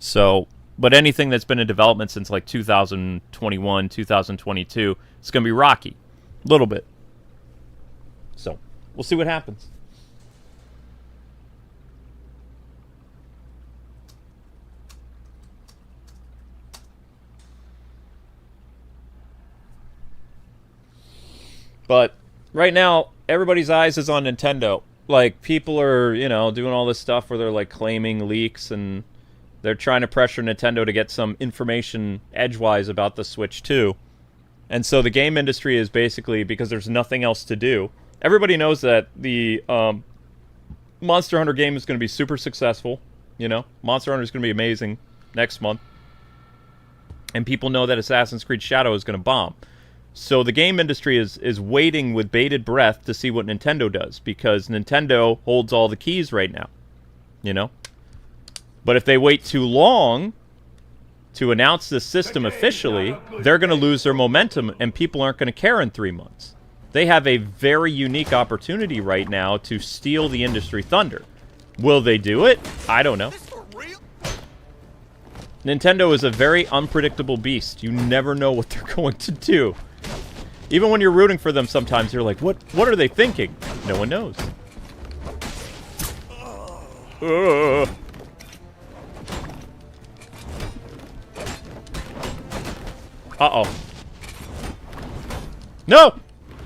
So, but anything that's been in development since like 2021, 2022, it's going to be rocky. A little bit. So, we'll see what happens. But right now, everybody's eyes is on Nintendo. Like, people are, you know, doing all this stuff where they're, like, claiming leaks, and they're trying to pressure Nintendo to get some information edgewise about the Switch 2. And so the game industry is basically, because there's nothing else to do. Everybody knows that the Monster Hunter game is going to be super successful. You know, Monster Hunter is going to be amazing next month. And people know that Assassin's Creed Shadow is going to bomb. So the game industry is waiting with bated breath to see what Nintendo does, because Nintendo holds all the keys right now, you know? But if they wait too long to announce this system officially, they're going to lose their momentum, and people aren't going to care in 3 months. They have a very unique opportunity right now to steal the industry thunder. Will they do it? I don't know. Nintendo is a very unpredictable beast. You never know what they're going to do. Even when you're rooting for them, sometimes you're like, what are they thinking? No one knows. Uh-oh. No!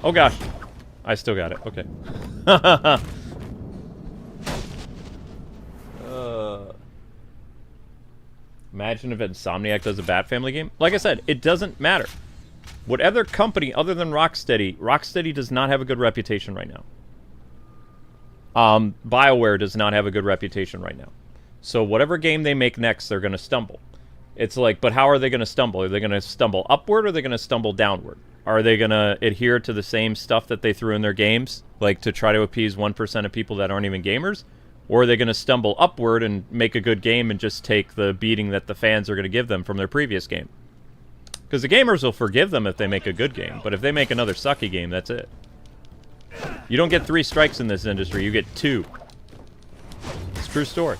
Oh, gosh. I still got it. Okay. Imagine if Insomniac does a Bat Family game. Like I said, it doesn't matter. Whatever company other than Rocksteady does not have a good reputation right now. BioWare does not have a good reputation right now. So whatever game they make next, they're going to stumble. It's like, but how are they going to stumble? Are they going to stumble upward, or are they going to stumble downward? Are they going to adhere to the same stuff that they threw in their games, like to try to appease 1% of people that aren't even gamers? Or are they going to stumble upward and make a good game and just take the beating that the fans are going to give them from their previous game? Because the gamers will forgive them if they make a good game, but if they make another sucky game, that's it. You don't get 3 strikes in this industry, you get 2. It's a true story.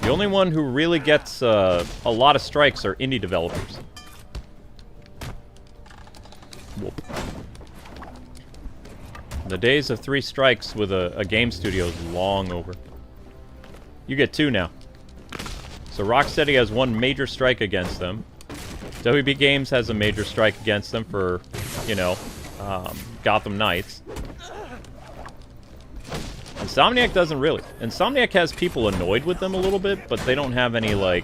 The only one who really gets a lot of strikes are indie developers. Whoop. The days of 3 strikes with a game studio is long over. You get 2 now. So Rocksteady has 1 major strike against them. WB Games has a major strike against them for, you know, Gotham Knights. Insomniac doesn't really. Insomniac has people annoyed with them a little bit, but they don't have any, like,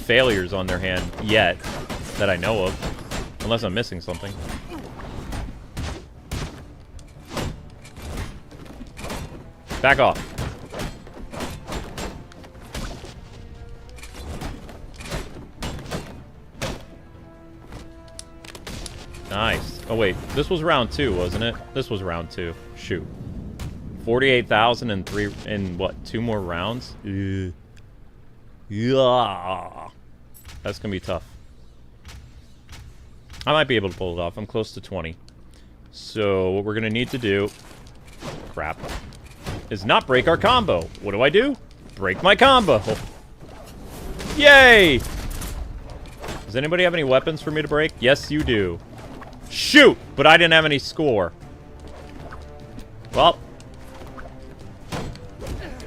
failures on their hand yet that I know of. Unless I'm missing something. Back off. Nice. Oh wait, this was round 2, wasn't it? This was round 2. Shoot. 48,000 in 3 in what? 2 more rounds? Yeah. That's gonna be tough. I might be able to pull it off. I'm close to 20. So what we're gonna need to do, crap, is not break our combo. What do? Break my combo. Yay! Does anybody have any weapons for me to break? Yes, you do. Shoot! But I didn't have any score. Well.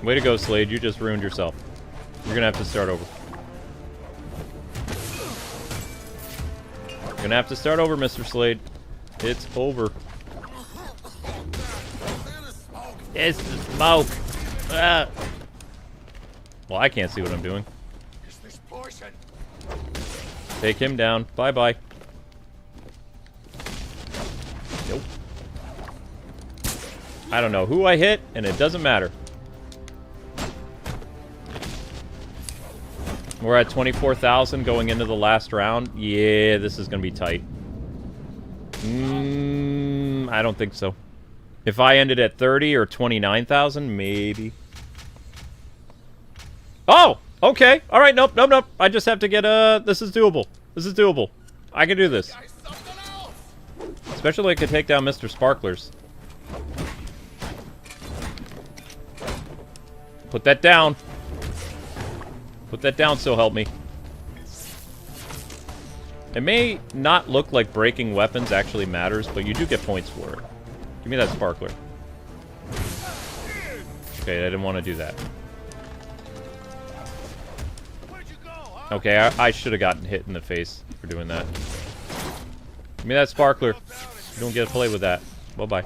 Way to go, Slade. You just ruined yourself. You're gonna have to start over. You're gonna have to start over, Mr. Slade. It's over. It's the smoke. Ah. Well, I can't see what I'm doing. Take him down. Bye-bye. Nope. I don't know who I hit, and it doesn't matter. We're at 24,000 going into the last round. Yeah, this is going to be tight. I don't think so. If I ended at 30 or 29,000, maybe. Oh! Okay. All right. Nope. Nope. Nope. I just have to get this is doable. This is doable. I can do this. Especially if I could take down Mr. Sparklers. Put that down. Put that down, so help me. It may not look like breaking weapons actually matters, but you do get points for it. Give me that sparkler. Okay, I didn't want to do that. Okay, I should have gotten hit in the face for doing that. Give me that sparkler. You don't get to play with that. Bye-bye.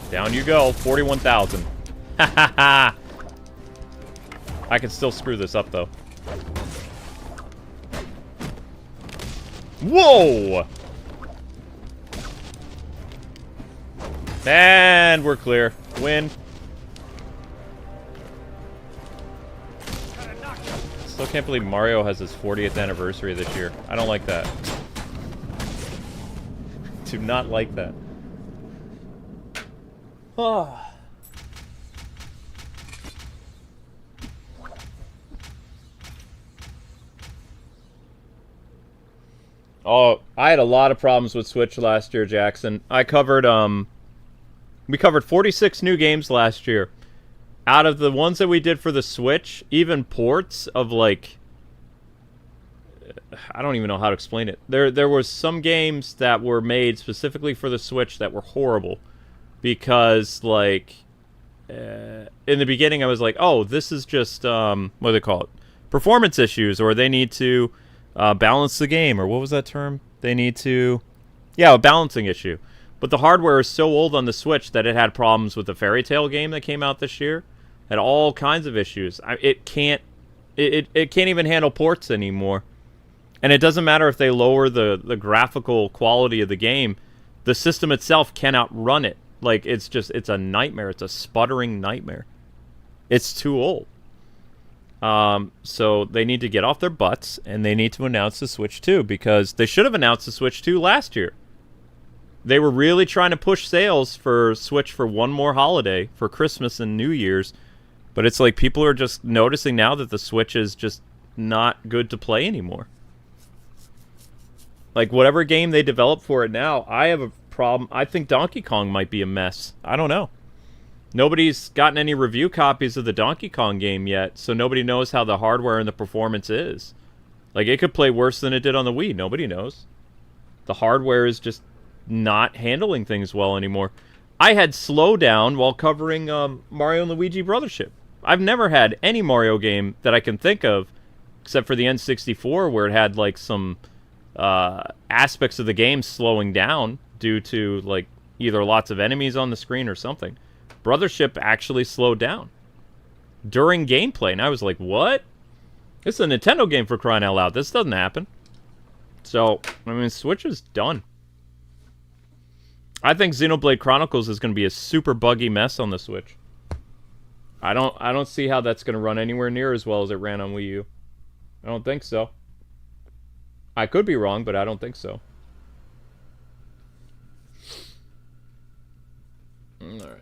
Down you go. 41,000. Ha ha ha. I can still screw this up, though. Whoa! And we're clear. Win. Still can't believe Mario has his 40th anniversary this year. I don't like that. Do not like that. Oh. Oh, I had a lot of problems with Switch last year, Jackson. I covered, we covered 46 new games last year. Out of the ones that we did for the Switch, even ports of, like, I don't even know how to explain it. There was some games that were made specifically for the Switch that were horrible. Because, like, in the beginning I was like, oh, this is just, what do they call it? Performance issues, or they need to balance the game, or what was that term? They need to, yeah, a balancing issue. But the hardware is so old on the Switch that it had problems with the Fairy Tail game that came out this year. Had all kinds of issues. It can't even handle ports anymore. And it doesn't matter if they lower the graphical quality of the game. The system itself cannot run it. Like, it's a nightmare. It's a sputtering nightmare. It's too old. So they need to get off their butts, and they need to announce the Switch 2, because they should have announced the Switch 2 last year. They were really trying to push sales for Switch for one more holiday, for Christmas and New Year's, but it's like people are just noticing now that the Switch is just not good to play anymore. Like, whatever game they develop for it now, I have a problem. I think Donkey Kong might be a mess. I don't know. Nobody's gotten any review copies of the Donkey Kong game yet, so nobody knows how the hardware and the performance is. Like, it could play worse than it did on the Wii. Nobody knows. The hardware is just not handling things well anymore. I had slowdown while covering Mario and Luigi Brothership. I've never had any Mario game that I can think of, except for the N64, where it had, like, some aspects of the game slowing down. due to, like, either lots of enemies on the screen or something. Brothership actually slowed down during gameplay, and I was like, what? This is a Nintendo game, for crying out loud. This doesn't happen. So, I mean, Switch is done. I think Xenoblade Chronicles is going to be a super buggy mess on the Switch. I don't see how that's going to run anywhere near as well as it ran on Wii U. I don't think so. I could be wrong, but I don't think so. Alright.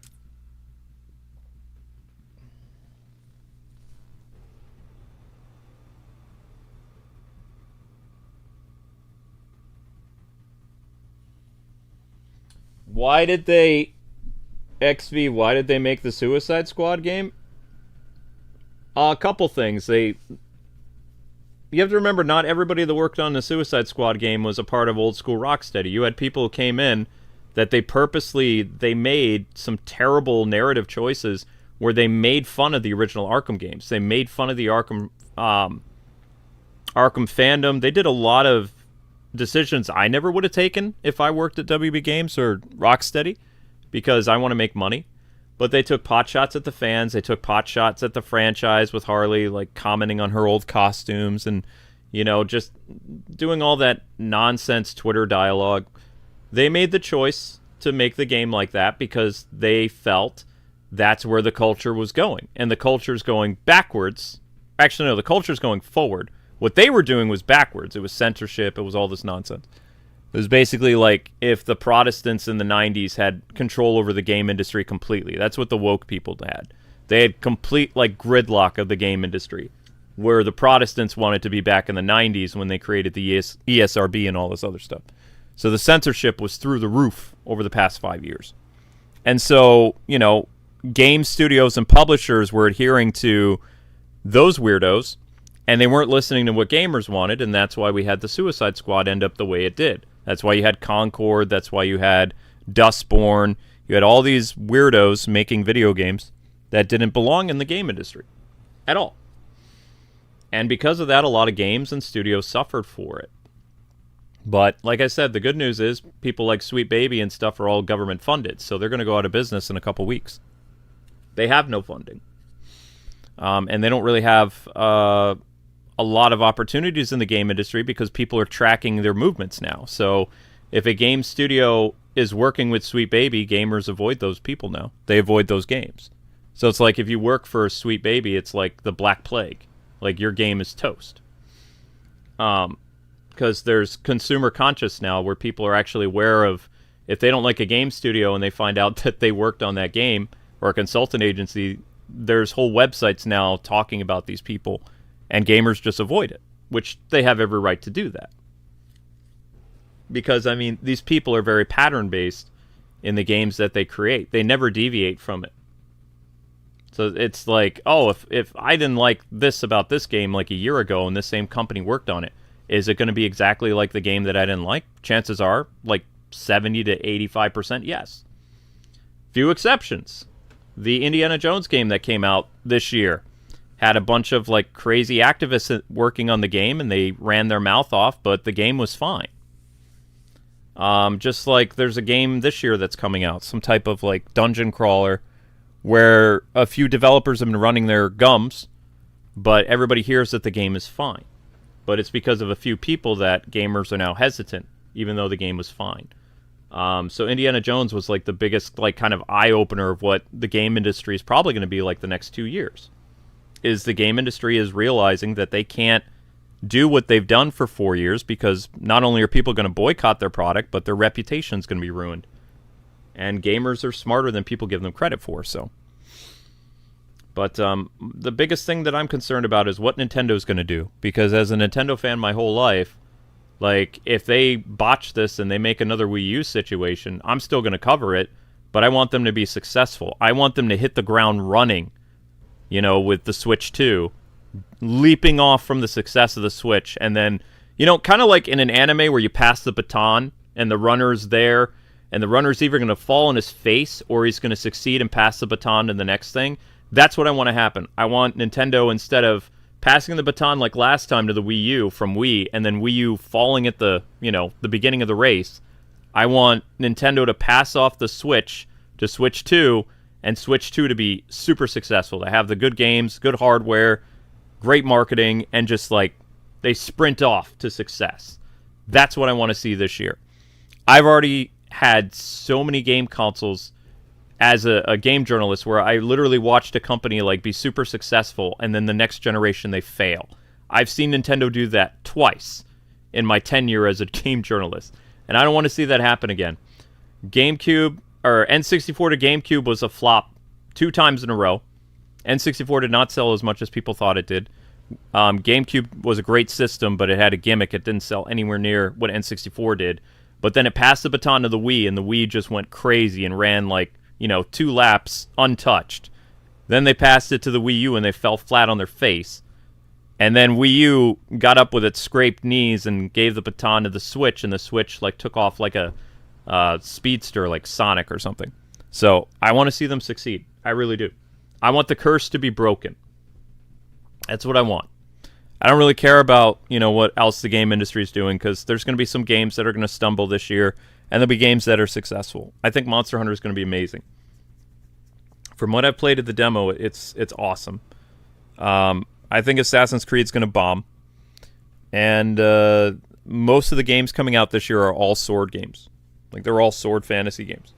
Why did they... XV, why did they make the Suicide Squad game? A couple things. You have to remember, not everybody that worked on the Suicide Squad game was a part of old school Rocksteady. You had people who came in that they made some terrible narrative choices where they made fun of the original Arkham games. They made fun of the Arkham fandom. They did a lot of decisions I never would have taken if I worked at WB Games or Rocksteady, because I want to make money. But they took pot shots at the fans. They took pot shots at the franchise with Harley, like commenting on her old costumes and, you know, just doing all that nonsense Twitter dialogue. They made the choice to make the game like that because they felt that's where the culture was going. And the culture's going backwards. Actually, no, the culture's going forward. What they were doing was backwards. It was censorship. It was all this nonsense. It was basically like if the Protestants in the 90s had control over the game industry completely. That's what the woke people had. They had complete, like, gridlock of the game industry, where the Protestants wanted to be back in the 90s when they created the ESRB and all this other stuff. So the censorship was through the roof over the past 5 years. And so, you know, game studios and publishers were adhering to those weirdos, and they weren't listening to what gamers wanted, and that's why we had the Suicide Squad end up the way it did. That's why you had Concord, that's why you had Dustborn. You had all these weirdos making video games that didn't belong in the game industry at all. And because of that, a lot of games and studios suffered for it. But, like I said, the good news is people like Sweet Baby and stuff are all government funded, so they're going to go out of business in a couple weeks. They have no funding. And they don't really have a lot of opportunities in the game industry because people are tracking their movements now. So if a game studio is working with Sweet Baby, gamers avoid those people now. They avoid those games. So it's like if you work for Sweet Baby, it's like the Black Plague. Like your game is toast. Because there's consumer conscious now where people are actually aware of if they don't like a game studio and they find out that they worked on that game or a consultant agency, there's whole websites now talking about these people. And gamers just avoid it, which they have every right to do that. Because, I mean, these people are very pattern-based in the games that they create. They never deviate from it. So it's like, oh, if I didn't like this about this game like a year ago and this same company worked on it, is it going to be exactly like the game that I didn't like? Chances are, like 70 to 85% yes. Few exceptions. The Indiana Jones game that came out this year had a bunch of like crazy activists working on the game, and they ran their mouth off, but the game was fine. Just like there's a game this year that's coming out, some type of like dungeon crawler, where a few developers have been running their gums, but everybody hears that the game is fine. But it's because of a few people that gamers are now hesitant, even though the game was fine. So Indiana Jones was like the biggest like kind of eye-opener of what the game industry is probably going to be like the next 2 years. Is the game industry is realizing that they can't do what they've done for 4 years because not only are people going to boycott their product, but their reputation's going to be ruined. And gamers are smarter than people give them credit for, so. But the biggest thing that I'm concerned about is what Nintendo's going to do. Because as a Nintendo fan my whole life, like, if they botch this and they make another Wii U situation, I'm still going to cover it, but I want them to be successful. I want them to hit the ground running. You know, with the Switch 2, leaping off from the success of the Switch, and then, you know, kind of like in an anime where you pass the baton, and the runner's there, and the runner's either going to fall on his face, or he's going to succeed and pass the baton to the next thing. That's what I want to happen. I want Nintendo, instead of passing the baton like last time to the Wii U from Wii, and then Wii U falling at the, you know, the beginning of the race, I want Nintendo to pass off the Switch to Switch 2, and Switch 2 to be super successful, to have the good games, good hardware, great marketing, and just like they sprint off to success. That's what I want to see this year. I've already had so many game consoles as a game journalist where I literally watched a company like be super successful and then the next generation they fail. I've seen Nintendo do that twice in my tenure as a game journalist, and I don't want to see that happen again. GameCube or N64 to GameCube was a flop 2 times in a row. N64 did not sell as much as people thought it did. GameCube was a great system, but it had a gimmick. It didn't sell anywhere near what N64 did. But then it passed the baton to the Wii, and the Wii just went crazy and ran like, 2 laps untouched. Then they passed it to the Wii U, and they fell flat on their face. And then Wii U got up with its scraped knees and gave the baton to the Switch, and the Switch like took off like a speedster, like Sonic or something. So I want to see them succeed. I really do. I want the curse to be broken. That's what I want. I don't really care about, what else the game industry is doing, because there's going to be some games that are going to stumble this year, and there'll be games that are successful. I think Monster Hunter is going to be amazing. From what I've played at the demo, it's awesome. I think Assassin's Creed's going to bomb. And most of the games coming out this year are all sword games. Like, they're all sword fantasy games.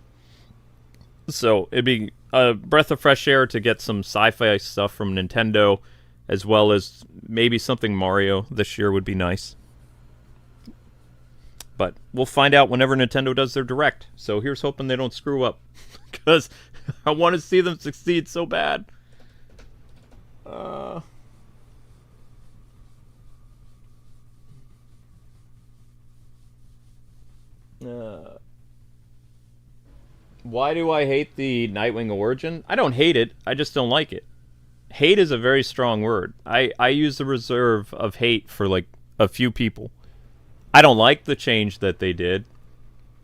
So it'd be a breath of fresh air to get some sci-fi stuff from Nintendo, as well as maybe something Mario this year would be nice. But we'll find out whenever Nintendo does their Direct. So here's hoping they don't screw up, because I want to see them succeed so bad. Why do I hate the Nightwing Origin? I don't hate it. I just don't like it. Hate is a very strong word. I use the reserve of hate for like a few people. I don't like the change that they did.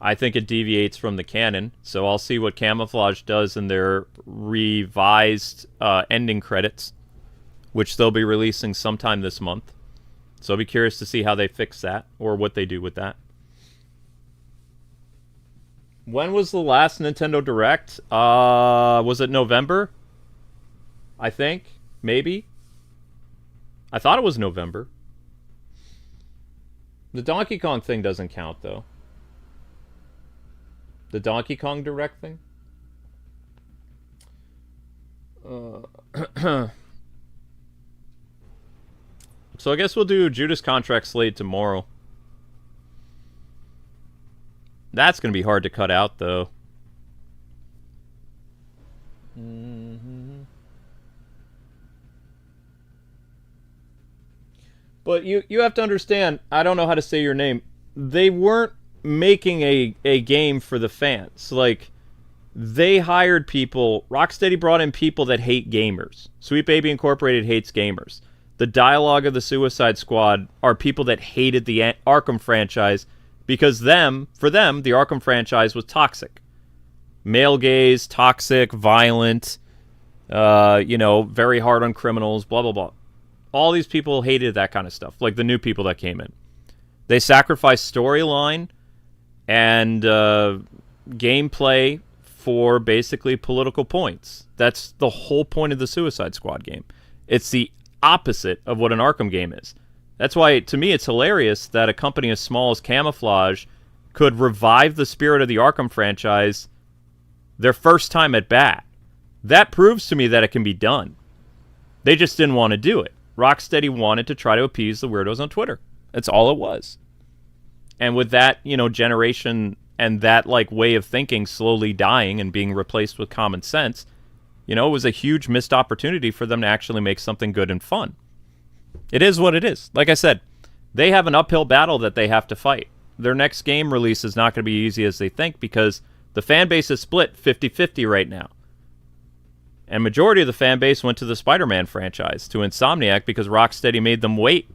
I think it deviates from the canon. So I'll see what Camouflage does in their revised ending credits, which they'll be releasing sometime this month. So I'll be curious to see how they fix that or what they do with that. When was the last Nintendo Direct? Was it November? I think. Maybe. I thought it was November. The Donkey Kong thing doesn't count, though. The Donkey Kong Direct thing? So I guess we'll do Judas Contract Slade tomorrow. That's going to be hard to cut out, though. But you have to understand, I don't know how to say your name. They weren't making a game for the fans. Like, they hired people. Rocksteady brought in people that hate gamers. Sweet Baby Incorporated hates gamers. The dialogue of the Suicide Squad are people that hated the Arkham franchise because for them, the Arkham franchise was toxic. Male gaze, toxic, violent, very hard on criminals, blah, blah, blah. All these people hated that kind of stuff, like the new people that came in. They sacrificed storyline and gameplay for basically political points. That's the whole point of the Suicide Squad game. It's the opposite of what an Arkham game is. That's why, to me, it's hilarious that a company as small as Camouflage could revive the spirit of the Arkham franchise their first time at bat. That proves to me that it can be done. They just didn't want to do it. Rocksteady wanted to try to appease the weirdos on Twitter. That's all it was. And with that, generation and that way of thinking slowly dying and being replaced with common sense, it was a huge missed opportunity for them to actually make something good and fun. It is what it is. Like I said, they have an uphill battle that they have to fight. Their next game release is not going to be easy as they think because the fan base is split 50-50 right now. And majority of the fan base went to the Spider-Man franchise, to Insomniac, because Rocksteady made them wait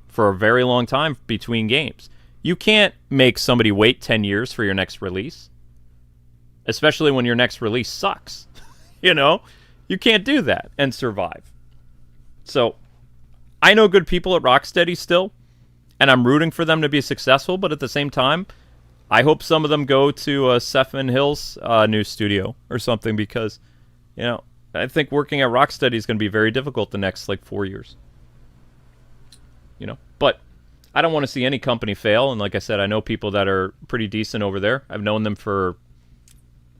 for a very long time between games. You can't make somebody wait 10 years for your next release. Especially when your next release sucks. You can't do that and survive. So, I know good people at Rocksteady still, and I'm rooting for them to be successful, but at the same time, I hope some of them go to Stephen Hill's new studio or something, because, you know, I think working at Rocksteady is going to be very difficult the next, like, 4 years. You know? But I don't want to see any company fail, and like I said, I know people that are pretty decent over there. I've known them for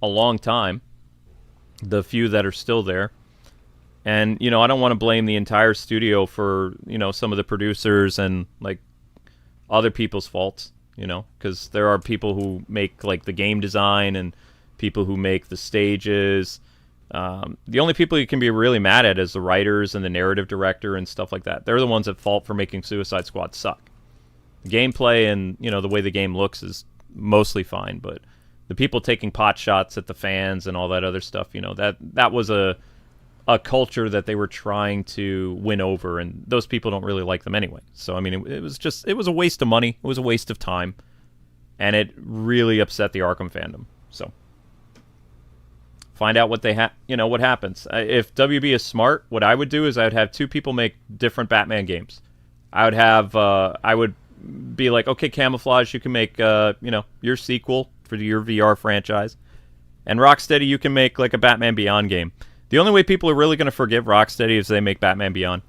a long time, the few that are still there. And, you know, I don't want to blame the entire studio for, you know, some of the producers and, like, other people's faults, you know, because there are people who make, like, the game design and people who make the stages. The only people you can be really mad at is the writers and the narrative director and stuff like that. They're the ones at fault for making Suicide Squad suck. The gameplay and, you know, the way the game looks is mostly fine, but the people taking pot shots at the fans and all that other stuff, you know, that was a culture that they were trying to win over, and those people don't really like them anyway. So, I mean, it was a waste of money. It was a waste of time, and it really upset the Arkham fandom. So, find out what what happens. If WB is smart, what I would do is I would have two people make different Batman games. I would be like, okay, Camouflage, you can make, your sequel for your VR franchise, and Rocksteady, you can make like a Batman Beyond game. The only way people are really going to forgive Rocksteady is they make Batman Beyond.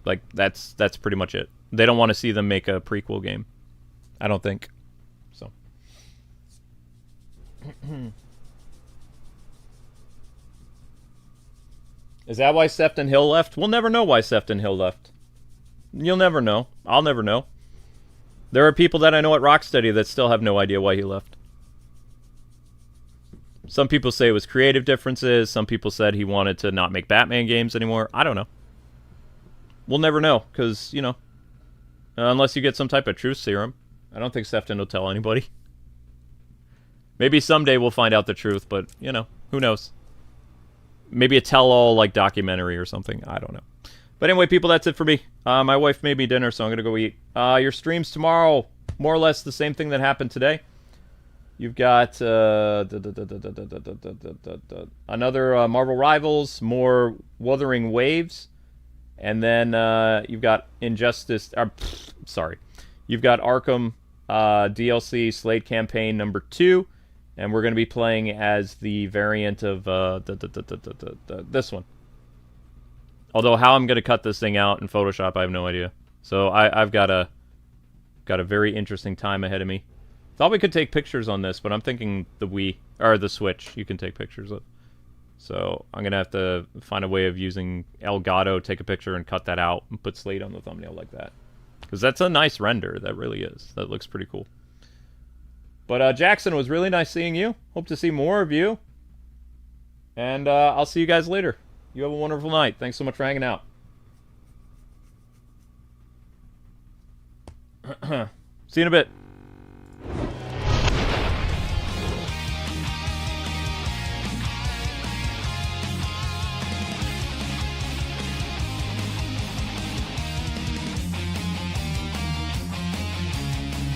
Like, that's pretty much it. They don't want to see them make a prequel game, I don't think. So. Is that why Sefton Hill left? We'll never know why Sefton Hill left. You'll never know. I'll never know. There are people that I know at Rocksteady that still have no idea why he left. Some people say it was creative differences. Some people said he wanted to not make Batman games anymore. I don't know. We'll never know, because, you know, unless you get some type of truth serum, I don't think Sefton will tell anybody. Maybe someday we'll find out the truth, but, you know, who knows? Maybe a tell-all, like, documentary or something. I don't know. But anyway, people, that's it for me. My wife made me dinner, so I'm going to go eat. Your streams tomorrow, more or less the same thing that happened today. You've got another Marvel Rivals, more Wuthering Waves, and then you've got Injustice. You've got Arkham DLC Slade Campaign number 2, and we're going to be playing as the variant of this one. Although how I'm going to cut this thing out in Photoshop, I have no idea. So I've got a very interesting time ahead of me. Thought we could take pictures on this, but I'm thinking the Wii, or the Switch, you can take pictures of. So I'm going to have to find a way of using Elgato, take a picture and cut that out and put Slade on the thumbnail like that. Because that's a nice render, that really is. That looks pretty cool. But Jackson, it was really nice seeing you. Hope to see more of you. And I'll see you guys later. You have a wonderful night. Thanks so much for hanging out. See you in a bit.